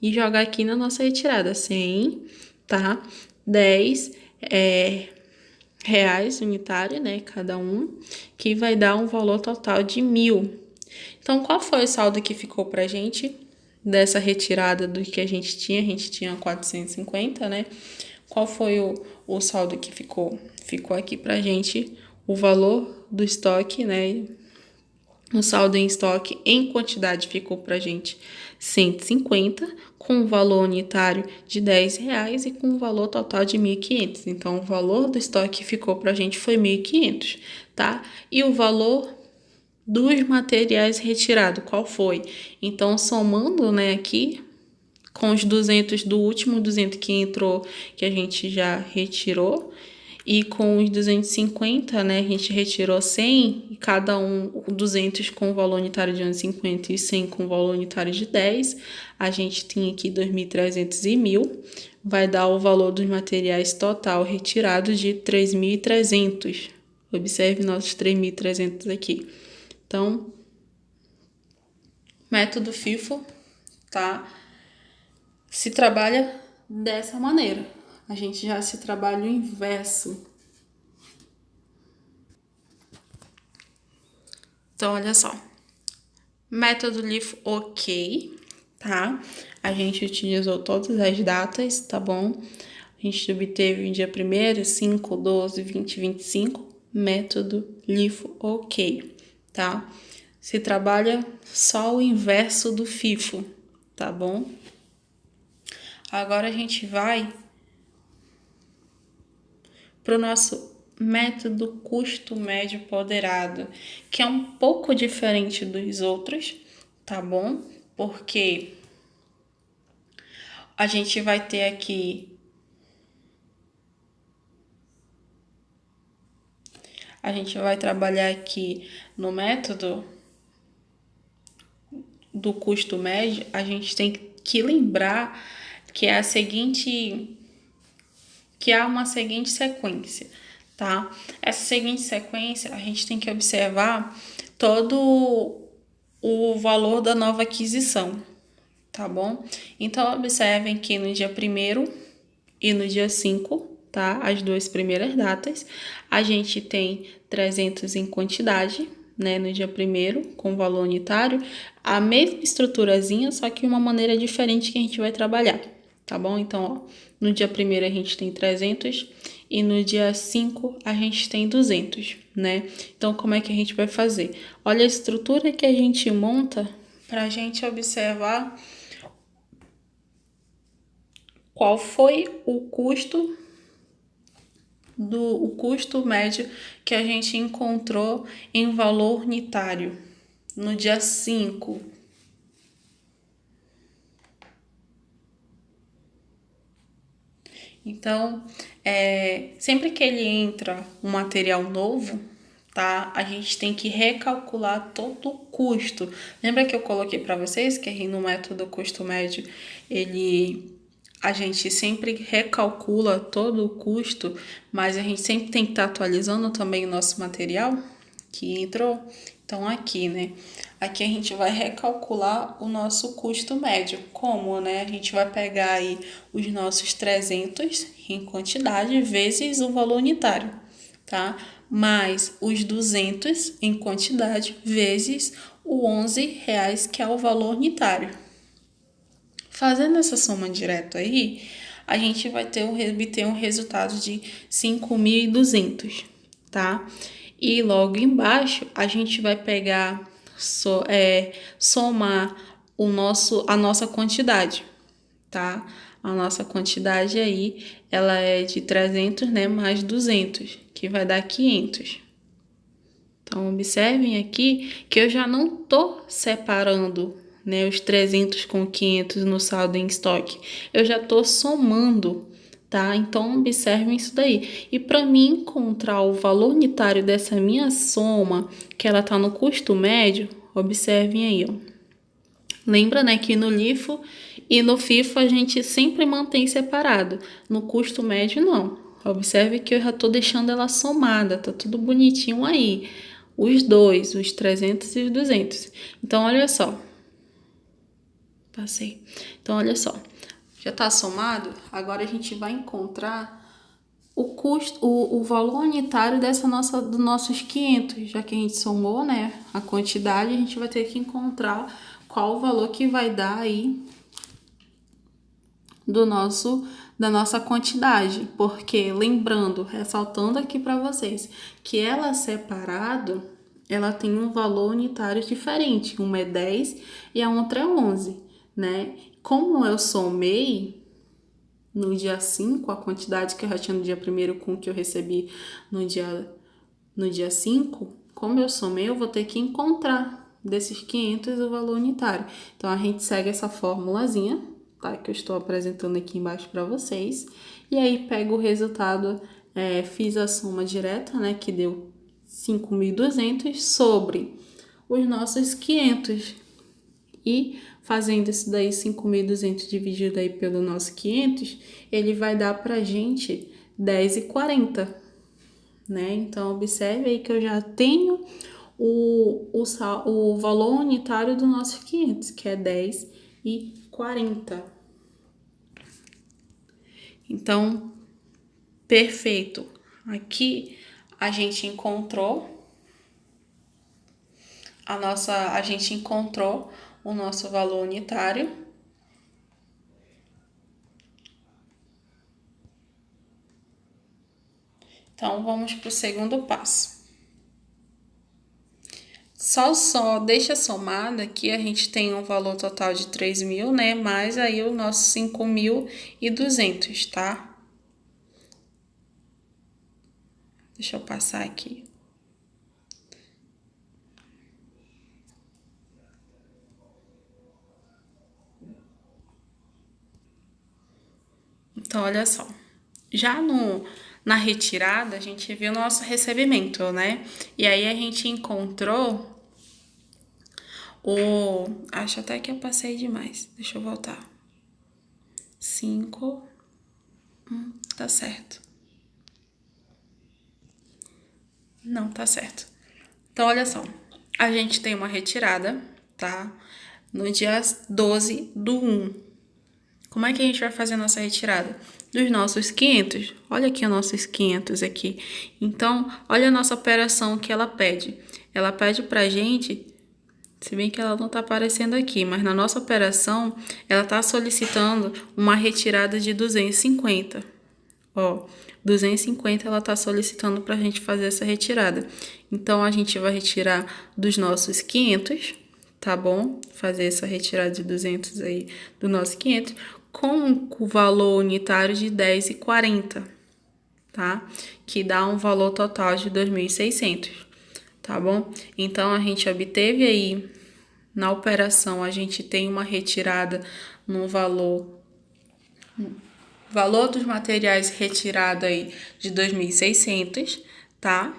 S1: e jogar aqui na nossa retirada. 100, tá? 10 reais unitário, né? Cada um, que vai dar um valor total de 1.000. Então, qual foi o saldo que ficou pra gente dessa retirada do que a gente tinha? A gente tinha 450, né? Qual foi o saldo que ficou? Ficou aqui pra gente o valor do estoque, né? O saldo em estoque em quantidade ficou pra gente 150, com um valor unitário de R$10 e com um valor total de 1.500. Então, o valor do estoque que ficou pra gente foi 1.500, tá? E o valor dos materiais retirados, qual foi? Então, somando, né, aqui, com os 200 do último 200 que entrou, que a gente já retirou, e com os 250, né, a gente retirou 100, e cada um, 200 com o valor unitário de 11,50 e 100 com o valor unitário de 10, a gente tem aqui 2.300 e 1.000, vai dar o valor dos materiais total retirado de 3.300. Observe nossos 3.300 aqui. Então, método FIFO, tá? Se trabalha dessa maneira. A gente já se trabalha o inverso. Então, olha só. Método LIFO ok, tá? A gente utilizou todas as datas, tá bom? A gente obteve o dia 1º, 5, 12, 20, 25. Método LIFO ok, tá? Se trabalha só o inverso do FIFO, tá bom? Agora a gente vai para o nosso método custo médio ponderado, que é um pouco diferente dos outros, tá bom? Porque a gente vai ter aqui a gente vai trabalhar aqui no método do custo médio, a gente tem que lembrar que é há uma seguinte sequência, tá? Essa seguinte sequência, a gente tem que observar todo o valor da nova aquisição, tá bom? Então, observem que no dia 1º e no dia 5, tá? As duas primeiras datas, a gente tem 300 em quantidade, né? No dia 1º, com valor unitário, a mesma estruturazinha, só que uma maneira diferente que a gente vai trabalhar, tá bom? Então, ó, no dia 1º a gente tem 300 e no dia 5 a gente tem 200, né? Então, como é que a gente vai fazer? Olha a estrutura que a gente monta para a gente observar qual foi o custo médio que a gente encontrou em valor unitário no dia 5. Então, sempre que ele entra um material novo, tá? A gente tem que recalcular todo o custo. Lembra que eu coloquei para vocês que no método custo médio ele a gente sempre recalcula todo o custo, mas a gente sempre tem que estar atualizando também o nosso material que entrou. Então, aqui, né? Aqui a gente vai recalcular o nosso custo médio. Como, né? A gente vai pegar aí os nossos 300 em quantidade vezes o valor unitário, tá? Mais os 200 em quantidade vezes o R$ 11, que é o valor unitário. Fazendo essa soma direta aí, a gente vai obter um resultado de 5.200, tá? E logo embaixo, a gente vai pegar, somar a nossa quantidade, tá? A nossa quantidade aí, ela é de 300, né, mais 200, que vai dar 500. Então, observem aqui que eu já não tô separando, né, os 300 com 500 no saldo em estoque. Eu já tô somando, tá? Então, observem isso daí. E para mim encontrar o valor unitário dessa minha soma, que ela tá no custo médio, observem aí, ó. Lembra, né, que no LIFO e no FIFO a gente sempre mantém separado. No custo médio, não. Observe que eu já tô deixando ela somada, tá tudo bonitinho aí. Os dois, os 300 e os 200. Então, olha só. Passei. Então, olha só. Já tá somado? Agora a gente vai encontrar o custo, o valor unitário dos nossos 500, já que a gente somou, né, a quantidade, a gente vai ter que encontrar qual o valor que vai dar aí da nossa quantidade, porque lembrando, ressaltando aqui para vocês, que ela separado, ela tem um valor unitário diferente, uma é 10 e a outra é 11, né? Como eu somei no dia 5, a quantidade que eu já tinha no dia 1º com o que eu recebi no dia 5, como eu somei, eu vou ter que encontrar desses 500 o valor unitário. Então, a gente segue essa formulazinha, tá? Que eu estou apresentando aqui embaixo para vocês. E aí, pego o resultado, fiz a soma direta, né? Que deu 5.200 sobre os nossos 500. E fazendo isso daí, 5.200 dividido aí pelo nosso 500, ele vai dar pra gente 10,40, né? Então, observe aí que eu já tenho o valor unitário do nosso 500, que é 10,40. Então, perfeito. Aqui a gente encontrou o nosso valor unitário. Então, vamos para o segundo passo. Só deixa somado aqui, a gente tem um valor total de 3.000, né? Mais aí o nosso 5.200, tá? Deixa eu passar aqui. Então, olha só. Já na retirada, a gente viu o nosso recebimento, né? E aí, a gente encontrou Acho até que eu passei demais. Deixa eu voltar. 5. Tá certo. Não, tá certo. Então, olha só. A gente tem uma retirada, tá? No dia 12/1. Como é que a gente vai fazer a nossa retirada? Dos nossos 500. Olha aqui os nossos 500 aqui. Então, olha a nossa operação que ela pede. Ela pede pra gente, se bem que ela não tá aparecendo aqui, mas na nossa operação, ela tá solicitando uma retirada de 250. Ó, 250 ela tá solicitando pra gente fazer essa retirada. Então, a gente vai retirar dos nossos 500, tá bom? Fazer essa retirada de 200 aí do nosso 500 com o valor unitário de 10,40, tá? Que dá um valor total de 2.600, tá bom? Então, a gente obteve aí, na operação, a gente tem uma retirada no valor dos materiais retirado aí de 2.600, tá?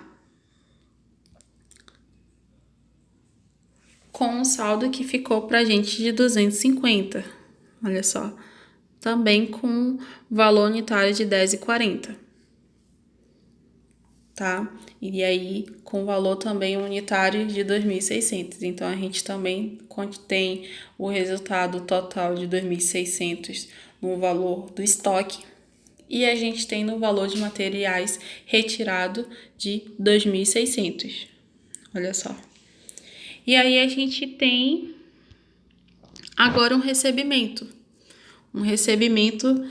S1: Com o saldo que ficou pra gente de 250. Olha só. também com valor unitário de R$10,40, tá? E aí, com valor também unitário de 2.600. Então, a gente também tem o resultado total de 2.600 no valor do estoque. E a gente tem no valor de materiais retirado de 2.600. Olha só. E aí, a gente tem agora um recebimento. Um recebimento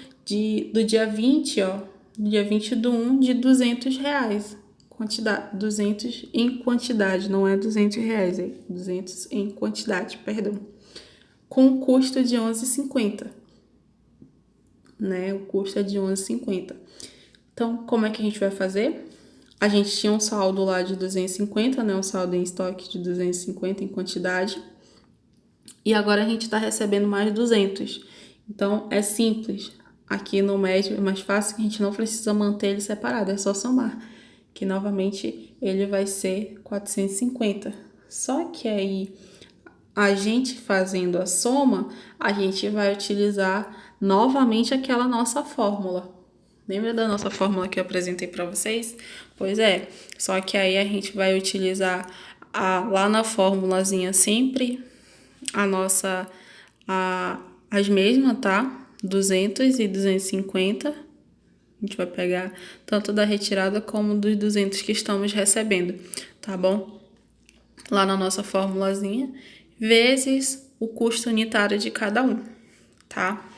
S1: do dia 20, ó. Dia 20 do 1, de R$200. Quantidade, 200 em quantidade, não é R$200, é 200 em quantidade, perdão. Com custo de R$11,50, né? O custo é de R$11,50. Então, como é que a gente vai fazer? A gente tinha um saldo lá de 250, né? Um saldo em estoque de 250 em quantidade. E agora a gente está recebendo mais 200. Então, é simples. Aqui no médio é mais fácil, que a gente não precisa manter ele separado, é só somar. Que novamente ele vai ser 450. Só que aí, a gente fazendo a soma, a gente vai utilizar novamente aquela nossa fórmula. Lembra da nossa fórmula que eu apresentei para vocês? Pois é, só que aí a gente vai utilizar lá na formulazinha sempre as mesmas, tá? 200 e 250. A gente vai pegar tanto da retirada como dos 200 que estamos recebendo, tá bom? Lá na nossa formulazinha, vezes o custo unitário de cada um, tá?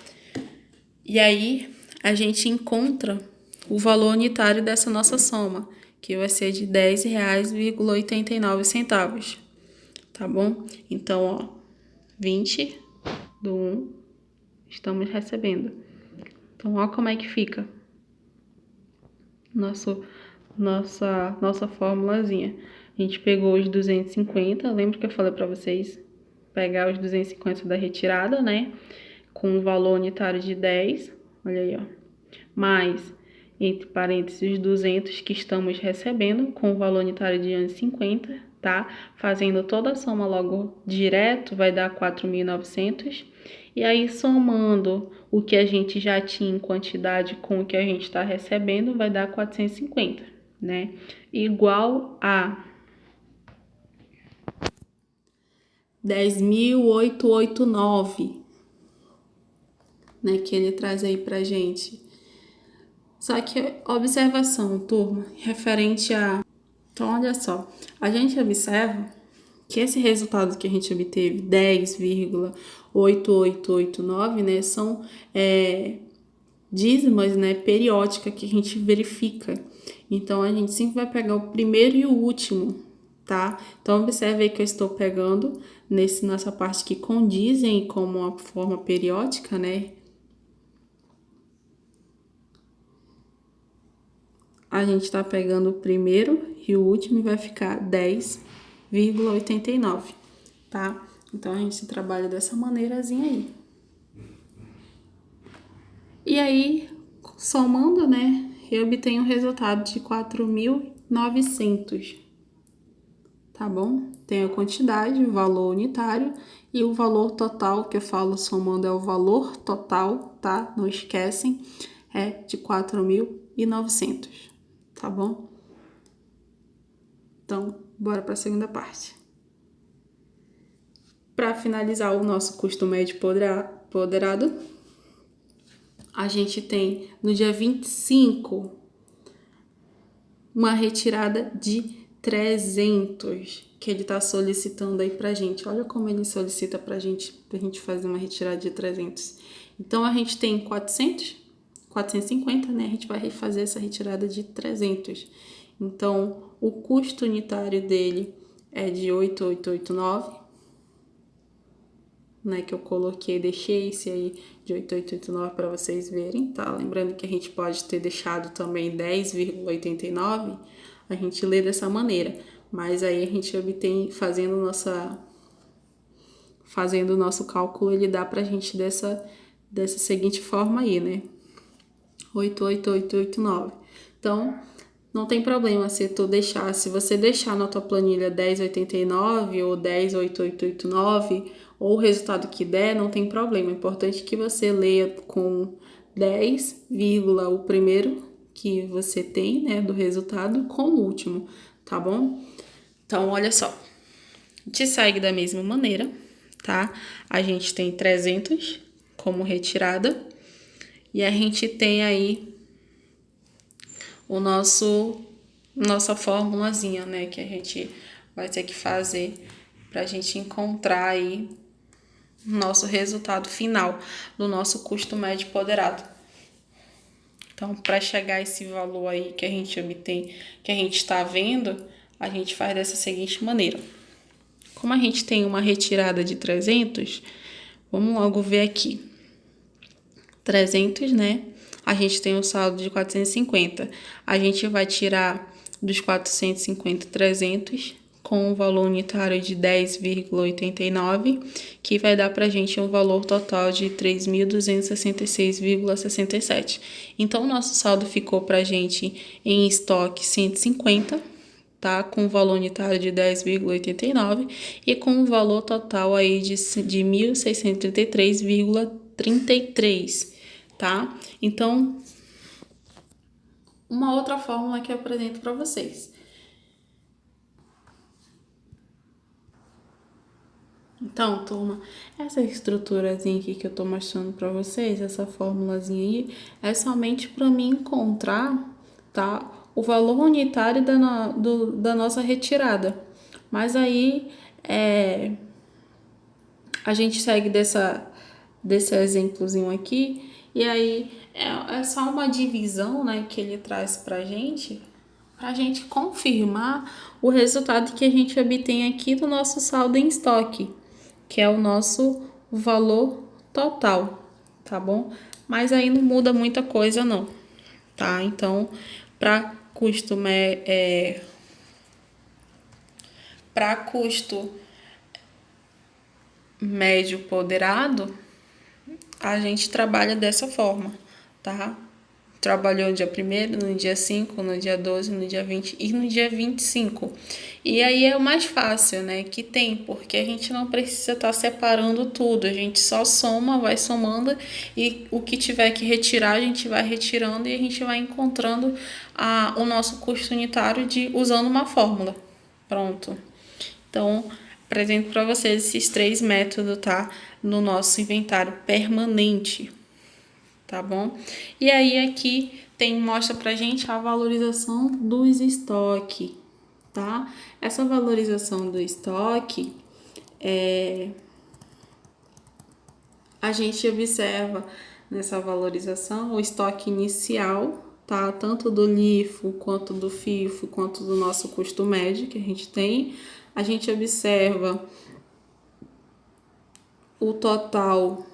S1: E aí, a gente encontra o valor unitário dessa nossa soma, que vai ser de R$10,89, tá bom? Então, ó, 20 do 1 estamos recebendo. Então, ó como é que fica nossa formulazinha. A gente pegou os 250, lembra que eu falei para vocês pegar os 250 da retirada, né? Com o valor unitário de 10, olha aí, ó. Mais, entre parênteses, os 200 que estamos recebendo, com o valor unitário de 11,50, tá? Fazendo toda a soma logo direto, vai dar 4.900. E aí, somando o que a gente já tinha em quantidade com o que a gente está recebendo, vai dar 450, né? Igual a 10.889, né? Que ele traz aí pra gente. Só que, observação, turma, referente a... Então, olha só, a gente observa que esse resultado que a gente obteve, 10,8889, né, são dízimas, né, periódica que a gente verifica. Então, a gente sempre vai pegar o primeiro e o último, tá? Então, observe aí que eu estou pegando nessa parte que condizem como uma forma periódica, né? A gente tá pegando o primeiro e o último e vai ficar 10,89, tá? Então, a gente trabalha dessa maneirazinha aí. E aí, somando, né, eu obtenho um resultado de 4.900, tá bom? Tem a quantidade, o valor unitário e o valor total, que eu falo somando é o valor total, tá? Não esquecem, é de 4.900, tá bom? Então, bora para a segunda parte. Para finalizar o nosso custo médio ponderado, a gente tem no dia 25 uma retirada de 300 que ele tá solicitando aí pra gente. Olha como ele solicita pra gente fazer uma retirada de 300. Então, a gente tem 450, né? A gente vai fazer essa retirada de 300. Então, o custo unitário dele é de 8.889, né, que eu coloquei, deixei esse aí de 8.889 para vocês verem, tá? Lembrando que a gente pode ter deixado também 10,89, a gente lê dessa maneira, mas aí a gente obtém, fazendo o nosso cálculo, ele dá pra gente dessa seguinte forma aí, né? 8.889. Então, não tem problema se você deixar na tua planilha 10,89 ou 10,8889 ou o resultado que der, não tem problema. É importante que você leia com 10, o primeiro que você tem, né, do resultado com o último, tá bom? Então, olha só. A gente segue da mesma maneira, tá? A gente tem 300 como retirada e a gente tem aí o nossa formulazinha, né, que a gente vai ter que fazer pra gente encontrar aí o nosso resultado final do nosso custo médio ponderado. Então, para chegar a esse valor aí que a gente obtém, que a gente está vendo, a gente faz dessa seguinte maneira. Como a gente tem uma retirada de 300, vamos logo ver aqui. 300, né? A gente tem um saldo de 450. A gente vai tirar dos 450, 300 com um valor unitário de 10,89, que vai dar pra gente um valor total de 3.266,67. Então, o nosso saldo ficou pra gente em estoque 150, tá? Com um valor unitário de 10,89 e com um valor total aí de 1.633,33, tá? Então, uma outra fórmula que eu apresento para vocês. Então, turma, essa estruturazinha aqui que eu tô mostrando para vocês, essa formulazinha aí, é somente para mim encontrar, tá, o valor unitário da nossa retirada. Mas aí, a gente segue desse exemplozinho aqui, e aí é só uma divisão, né, que ele traz pra gente confirmar o resultado que a gente obtém aqui do nosso saldo em estoque, que é o nosso valor total, tá bom? Mas aí não muda muita coisa não, tá? Então, para custo médio ponderado, a gente trabalha dessa forma, tá? Trabalhou no dia 1º, no dia 5, no dia 12, no dia 20 e no dia 25. E aí é o mais fácil, né, que tem, porque a gente não precisa estar separando tudo, a gente só soma, vai somando e o que tiver que retirar, a gente vai retirando e a gente vai encontrando o nosso custo unitário usando uma fórmula. Pronto. Então, apresento para vocês esses 3 métodos, tá? No nosso inventário permanente, tá bom? E aí aqui mostra pra gente a valorização dos estoques, tá? Essa valorização do estoque, a gente observa nessa valorização o estoque inicial, tá? Tanto do LIFO, quanto do FIFO, quanto do nosso custo médio que a gente tem. A gente observa o total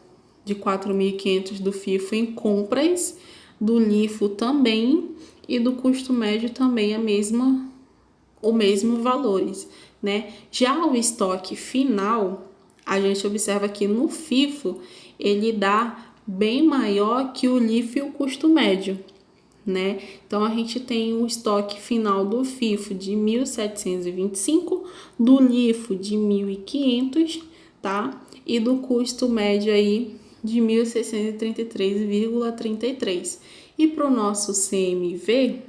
S1: de 4.500 do FIFO em compras, do LIFO também e do custo médio também o mesmo valores, né? Já o estoque final, a gente observa que no FIFO ele dá bem maior que o LIFO e o custo médio, né? Então a gente tem o estoque final do FIFO de 1.725, do LIFO de 1.500, tá? E do custo médio aí de 1.633,33. E para o nosso CMV,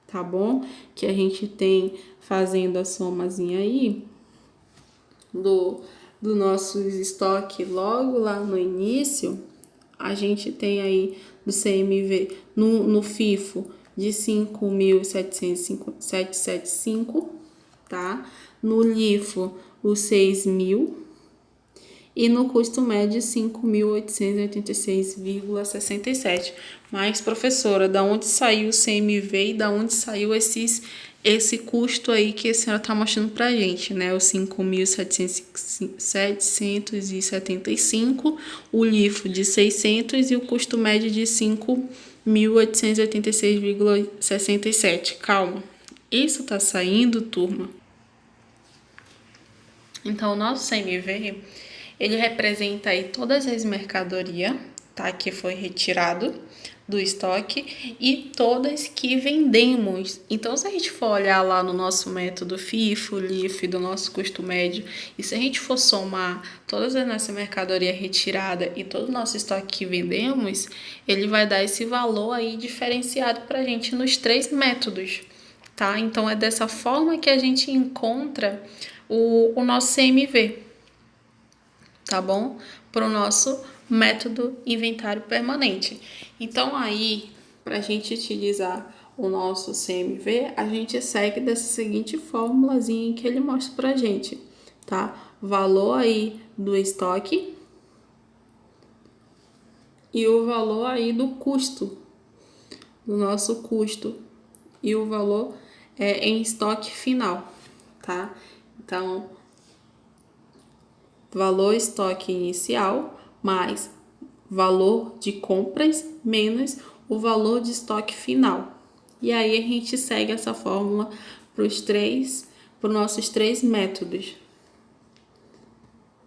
S1: tá bom? Que a gente tem fazendo a somazinha aí do nosso estoque logo lá no início, a gente tem aí do CMV no FIFO de 5.775, tá? No LIFO, os 6.000 e no custo médio 5.886,67. Mas, professora, da onde saiu o CMV e da onde saiu esse custo aí que a senhora está mostrando pra gente, né? O 5.775, o LIFO de 600 e o custo médio de 5.886,67. Calma. Isso tá saindo, turma? Então, o nosso CMV, ele representa aí todas as mercadorias, tá? Que foi retirado, do estoque e todas que vendemos. Então, se a gente for olhar lá no nosso método FIFO, LIFO do nosso custo médio, e se a gente for somar toda a nossa mercadoria retirada e todo o nosso estoque que vendemos, ele vai dar esse valor aí diferenciado para a gente nos 3 métodos, tá? Então, é dessa forma que a gente encontra o nosso CMV, tá bom? Para o nosso método inventário permanente. Então, aí, para a gente utilizar o nosso CMV, a gente segue dessa seguinte formulazinha que ele mostra para a gente, tá? Valor aí do estoque e o valor aí do custo, do nosso custo, e o valor em estoque final, tá? Então, valor estoque inicial mais valor de compras menos o valor de estoque final. E aí a gente segue essa fórmula para os nossos três métodos.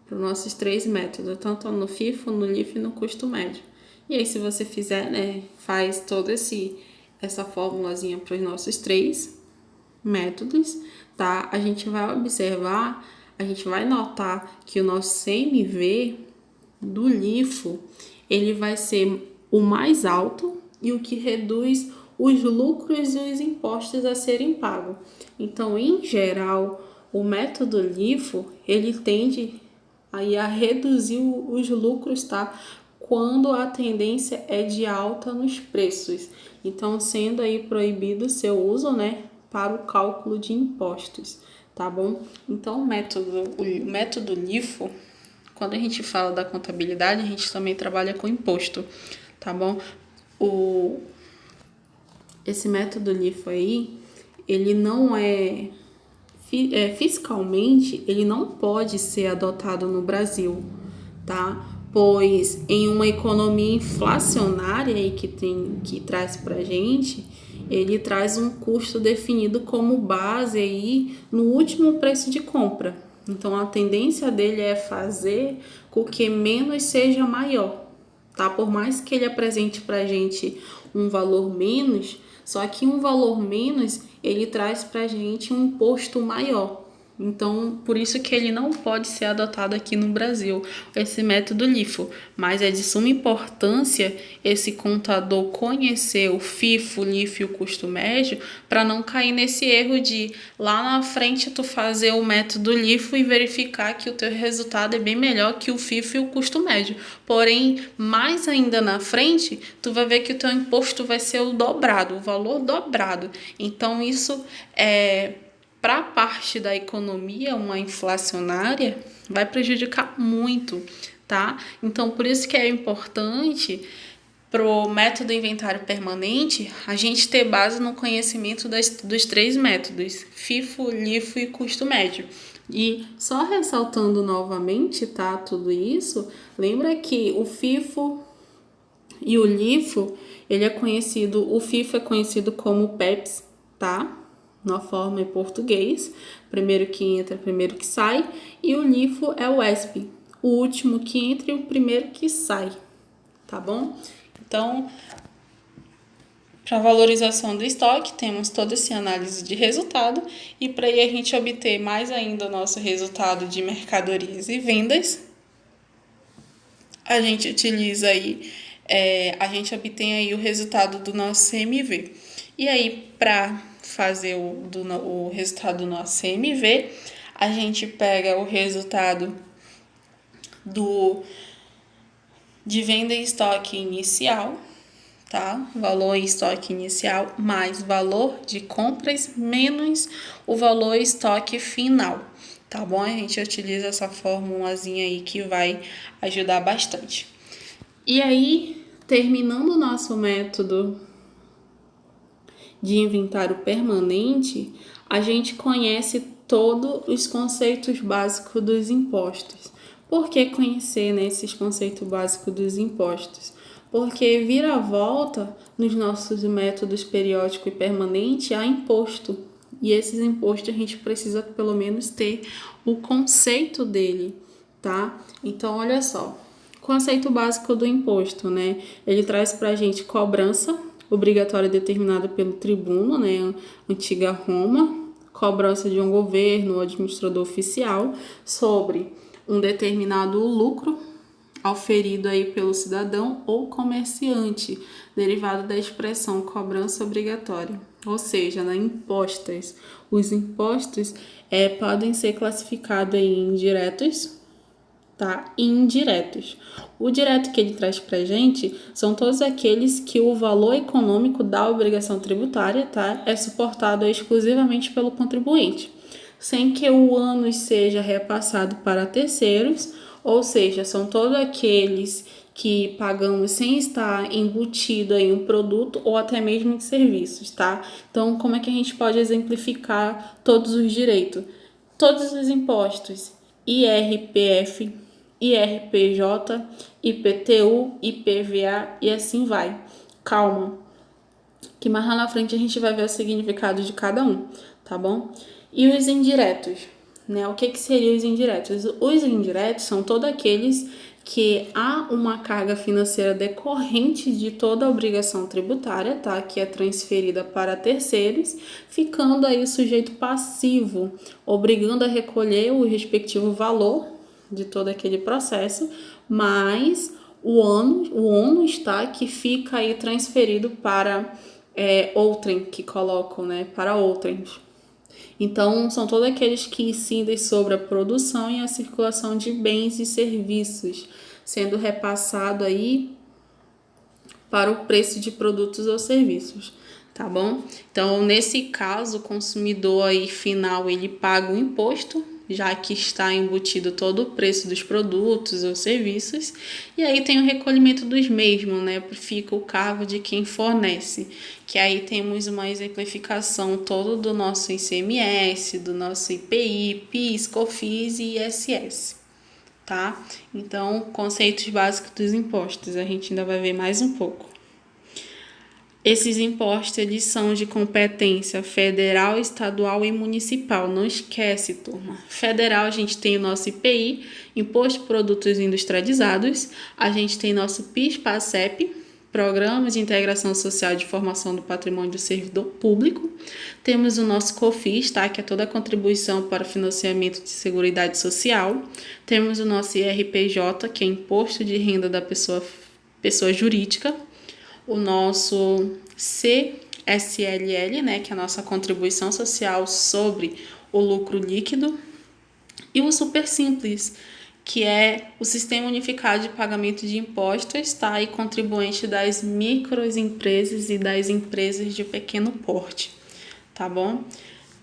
S1: Para os nossos 3 métodos, tanto no FIFO, no LIFO e no custo médio. E aí, se você fizer, né, faz toda essa formulazinha para os nossos 3 métodos, tá? A gente vai observar, a gente vai notar que o nosso CMV do LIFO, ele vai ser o mais alto e o que reduz os lucros e os impostos a serem pagos. Então, em geral, o método LIFO, ele tende aí a reduzir os lucros, tá? Quando a tendência é de alta nos preços. Então, sendo aí proibido o seu uso, né, para o cálculo de impostos, tá bom? Então, o método LIFO, quando a gente fala da contabilidade, a gente também trabalha com imposto, tá bom? Esse método LIFO aí, ele não fiscalmente, ele não pode ser adotado no Brasil, tá? Pois em uma economia inflacionária aí que traz pra gente, ele traz um custo definido como base aí no último preço de compra. Então a tendência dele é fazer com que menos seja maior, tá? Por mais que ele apresente pra gente um valor menos, só que um valor menos ele traz pra gente um imposto maior. Então, por isso que ele não pode ser adotado aqui no Brasil, esse método LIFO. Mas é de suma importância esse contador conhecer o FIFO, LIFO e o custo médio para não cair nesse erro de lá na frente tu fazer o método LIFO e verificar que o teu resultado é bem melhor que o FIFO e o custo médio. Porém, mais ainda na frente, tu vai ver que o teu imposto vai ser o dobrado, o valor dobrado. Então, isso para a parte da economia, uma inflacionária, vai prejudicar muito, tá? Então, por isso que é importante para o método inventário permanente, a gente ter base no conhecimento dos 3 métodos, FIFO, LIFO e custo médio. E só ressaltando novamente, tá, tudo isso, lembra que o FIFO e o LIFO, o FIFO é conhecido como PEPS, tá? Na forma em português, primeiro que entra, primeiro que sai, e o LIFO é o ESP, o último que entra e o primeiro que sai, tá bom? Então, para valorização do estoque, temos toda essa análise de resultado, e para aí a gente obter mais ainda o nosso resultado de mercadorias e vendas, a gente utiliza aí, a gente obtém aí o resultado do nosso CMV. E aí, para fazer o resultado do nosso CMV, a gente pega o resultado de venda em estoque inicial, tá? Valor em estoque inicial mais valor de compras menos o valor em estoque final, tá bom? A gente utiliza essa formulazinha aí que vai ajudar bastante. E aí, terminando o nosso método de inventário permanente, a gente conhece todos os conceitos básicos dos impostos. Por que conhecer, né, esses conceitos básicos dos impostos? Porque vira a volta nos nossos métodos periódico e permanente há imposto. E esses impostos a gente precisa pelo menos ter o conceito dele, tá? Então, olha só. Conceito básico do imposto, né? Ele traz para a gente cobrança obrigatória determinada pelo tribuno, né? Antiga Roma, cobrança de um governo ou administrador oficial sobre um determinado lucro auferido aí pelo cidadão ou comerciante, derivado da expressão cobrança obrigatória, ou seja, impostos. Os impostos podem ser classificados em diretos, tá? E indiretos. O direto que ele traz pra gente são todos aqueles que o valor econômico da obrigação tributária, tá? É suportado exclusivamente pelo contribuinte, sem que o ônus seja repassado para terceiros, ou seja, são todos aqueles que pagamos sem estar embutido em um produto ou até mesmo em serviços, tá? Então, como é que a gente pode exemplificar todos os direitos? Todos os impostos, IRPF, IRPJ, IPTU, IPVA e assim vai. Calma, que mais lá na frente a gente vai ver o significado de cada um, tá bom? E os indiretos, né? O que seriam os indiretos? Os indiretos são todos aqueles que há uma carga financeira decorrente de toda a obrigação tributária, tá? Que é transferida para terceiros, ficando aí o sujeito passivo, obrigando a recolher o respectivo valor de todo aquele processo, mas o ônus está que fica aí transferido para outrem, que colocam, né, para outrem. Então, são todos aqueles que incidem sobre a produção e a circulação de bens e serviços, sendo repassado aí para o preço de produtos ou serviços, tá bom? Então, nesse caso, o consumidor aí final, ele paga o imposto, já que está embutido todo o preço dos produtos ou serviços, e aí tem o recolhimento dos mesmos, né? Fica o cargo de quem fornece, que aí temos uma exemplificação toda do nosso ICMS, do nosso IPI, PIS, COFINS e ISS, tá? Então, conceitos básicos dos impostos, a gente ainda vai ver mais um pouco. Esses impostos, eles são de competência federal, estadual e municipal. Não esquece, turma. Federal, a gente tem o nosso IPI, Imposto de Produtos Industrializados. A gente tem nosso PIS/PASEP, Programa de Integração Social de Formação do Patrimônio do Servidor Público. Temos o nosso COFINS, tá? Que é toda a contribuição para o financiamento de Seguridade Social. Temos o nosso IRPJ, que é Imposto de Renda da pessoa jurídica. O nosso CSLL, né, que é a nossa contribuição social sobre o lucro líquido, e o Super Simples, que é o Sistema Unificado de Pagamento de Impostos, tá, e contribuinte das microempresas e das empresas de pequeno porte, tá bom?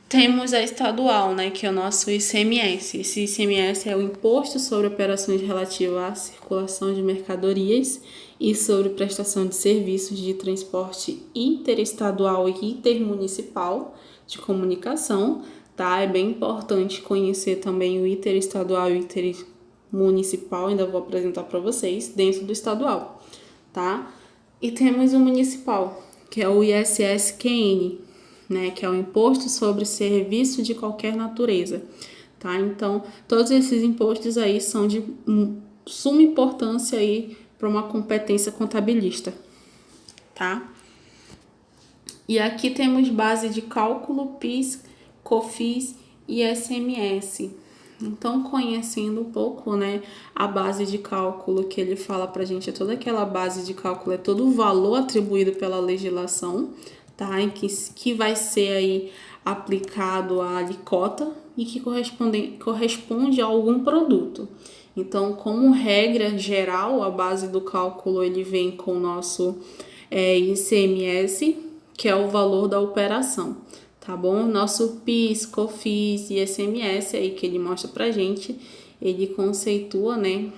S1: Temos a estadual, né, que é o nosso ICMS. Esse ICMS é o Imposto sobre Operações Relativas à Circulação de Mercadorias e sobre prestação de serviços de transporte interestadual e intermunicipal de comunicação, tá? É bem importante conhecer também o interestadual e o intermunicipal, ainda vou apresentar para vocês, dentro do estadual, tá? E temos o municipal, que é o ISSQN, né, que é o Imposto sobre Serviço de Qualquer Natureza, tá? Então, todos esses impostos aí são de suma importância aí para uma competência contabilista, tá? E aqui temos base de cálculo, PIS, COFINS e ICMS. Então, conhecendo um pouco, né, a base de cálculo que ele fala pra gente, é toda aquela base de cálculo, é todo o valor atribuído pela legislação, tá? Em que vai ser aí aplicado a alíquota e que corresponde a algum produto. Então, como regra geral, a base do cálculo ele vem com o nosso ICMS, que é o valor da operação, tá bom? Nosso PIS, COFINS e ICMS aí que ele mostra pra gente, ele conceitua, né,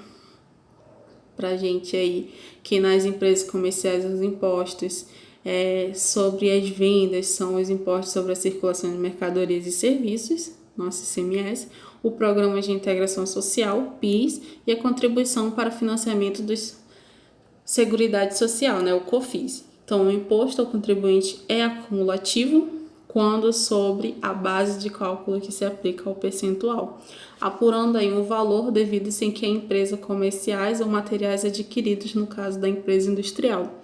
S1: pra gente aí que nas empresas comerciais os impostos sobre as vendas são os impostos sobre a circulação de mercadorias e serviços, nosso ICMS, o Programa de Integração Social, PIS, e a contribuição para financiamento da Seguridade Social, né, o COFINS. Então, o imposto ao contribuinte é acumulativo, quando sobre a base de cálculo que se aplica ao percentual, apurando aí um valor devido sem que a empresa comerciais ou materiais adquiridos no caso da empresa industrial.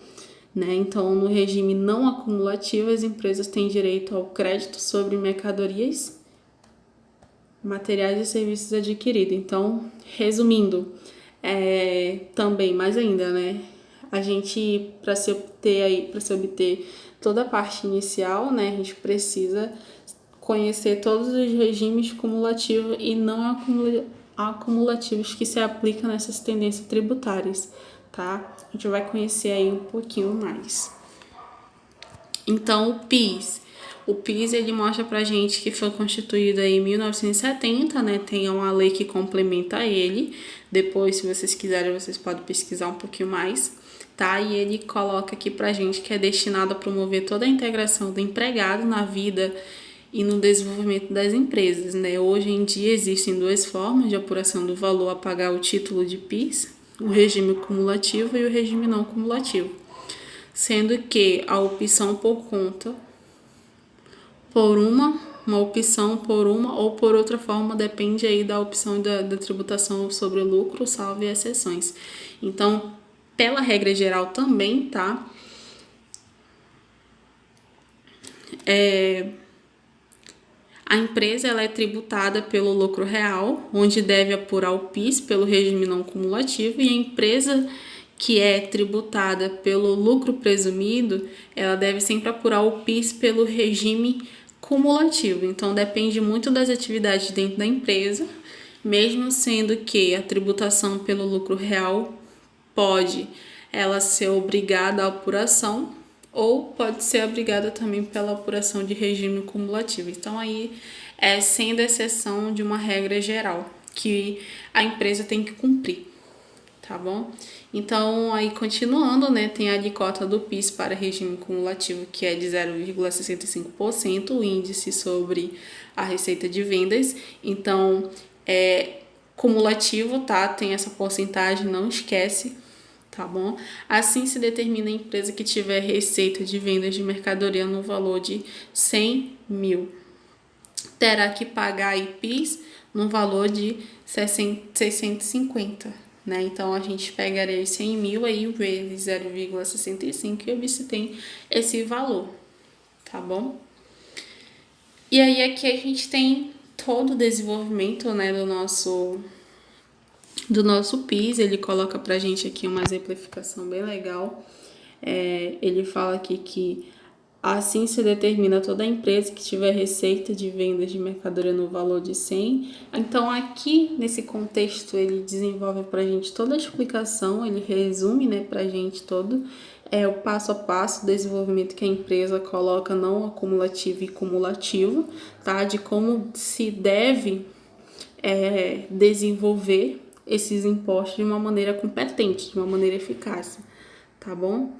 S1: Então, no regime não acumulativo, as empresas têm direito ao crédito sobre mercadorias, materiais e serviços adquiridos. Então, resumindo, também mais ainda, a gente, para se obter toda a parte inicial, a gente precisa conhecer todos os regimes cumulativos e não acumulativos que se aplicam nessas tendências tributárias, tá? A gente vai conhecer aí um pouquinho mais. Então, o PIS ele mostra pra gente que foi constituído aí em 1970, tem uma lei que complementa ele. Depois, se vocês quiserem, vocês podem pesquisar um pouquinho mais, tá? E ele coloca aqui pra gente que é destinado a promover toda a integração do empregado na vida e no desenvolvimento das empresas, Hoje em dia existem duas formas de apuração do valor a pagar o título de PIS, o regime cumulativo e o regime não cumulativo, sendo que a opção por conta, por uma opção por uma ou por outra forma, depende aí da opção da tributação sobre o lucro, salvo e exceções. Então, pela regra geral também, tá? A empresa ela é tributada pelo lucro real, onde deve apurar o PIS pelo regime não cumulativo, e a empresa que é tributada pelo lucro presumido, ela deve sempre apurar o PIS pelo regime cumulativo. Então, depende muito das atividades dentro da empresa, mesmo sendo que a tributação pelo lucro real pode ela ser obrigada à apuração, ou pode ser obrigada também pela apuração de regime cumulativo. Então, aí sendo exceção de uma regra geral que a empresa tem que cumprir, tá bom? Então, aí continuando, tem a alíquota do PIS para regime cumulativo, que é de 0,65%, o índice sobre a receita de vendas. Então, cumulativo, tá? Tem essa porcentagem, não esquece, tá bom? Assim se determina a empresa que tiver receita de vendas de mercadoria no valor de 100 mil. Terá que pagar PIS no valor de 650, Então, a gente pegaria 100 mil aí vezes 0,65 e você tem esse valor, tá bom? E aí, aqui a gente tem todo o desenvolvimento, do nosso PIS. Ele coloca pra gente aqui uma exemplificação bem legal. Ele fala aqui que assim se determina toda a empresa que tiver receita de vendas de mercadoria no valor de 100. Então, aqui, nesse contexto, ele desenvolve pra gente toda a explicação, ele resume, pra gente todo o passo a passo do desenvolvimento que a empresa coloca, não acumulativo e cumulativo, tá? De como se deve desenvolver esses impostos de uma maneira competente, de uma maneira eficaz, tá bom?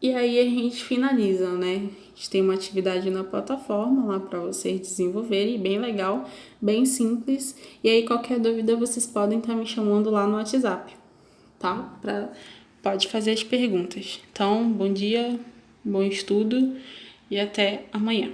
S1: E aí a gente finaliza, A gente tem uma atividade na plataforma lá para vocês desenvolverem, bem legal, bem simples. E aí qualquer dúvida vocês podem estar me chamando lá no WhatsApp, tá? Pode fazer as perguntas. Então, bom dia, bom estudo e até amanhã.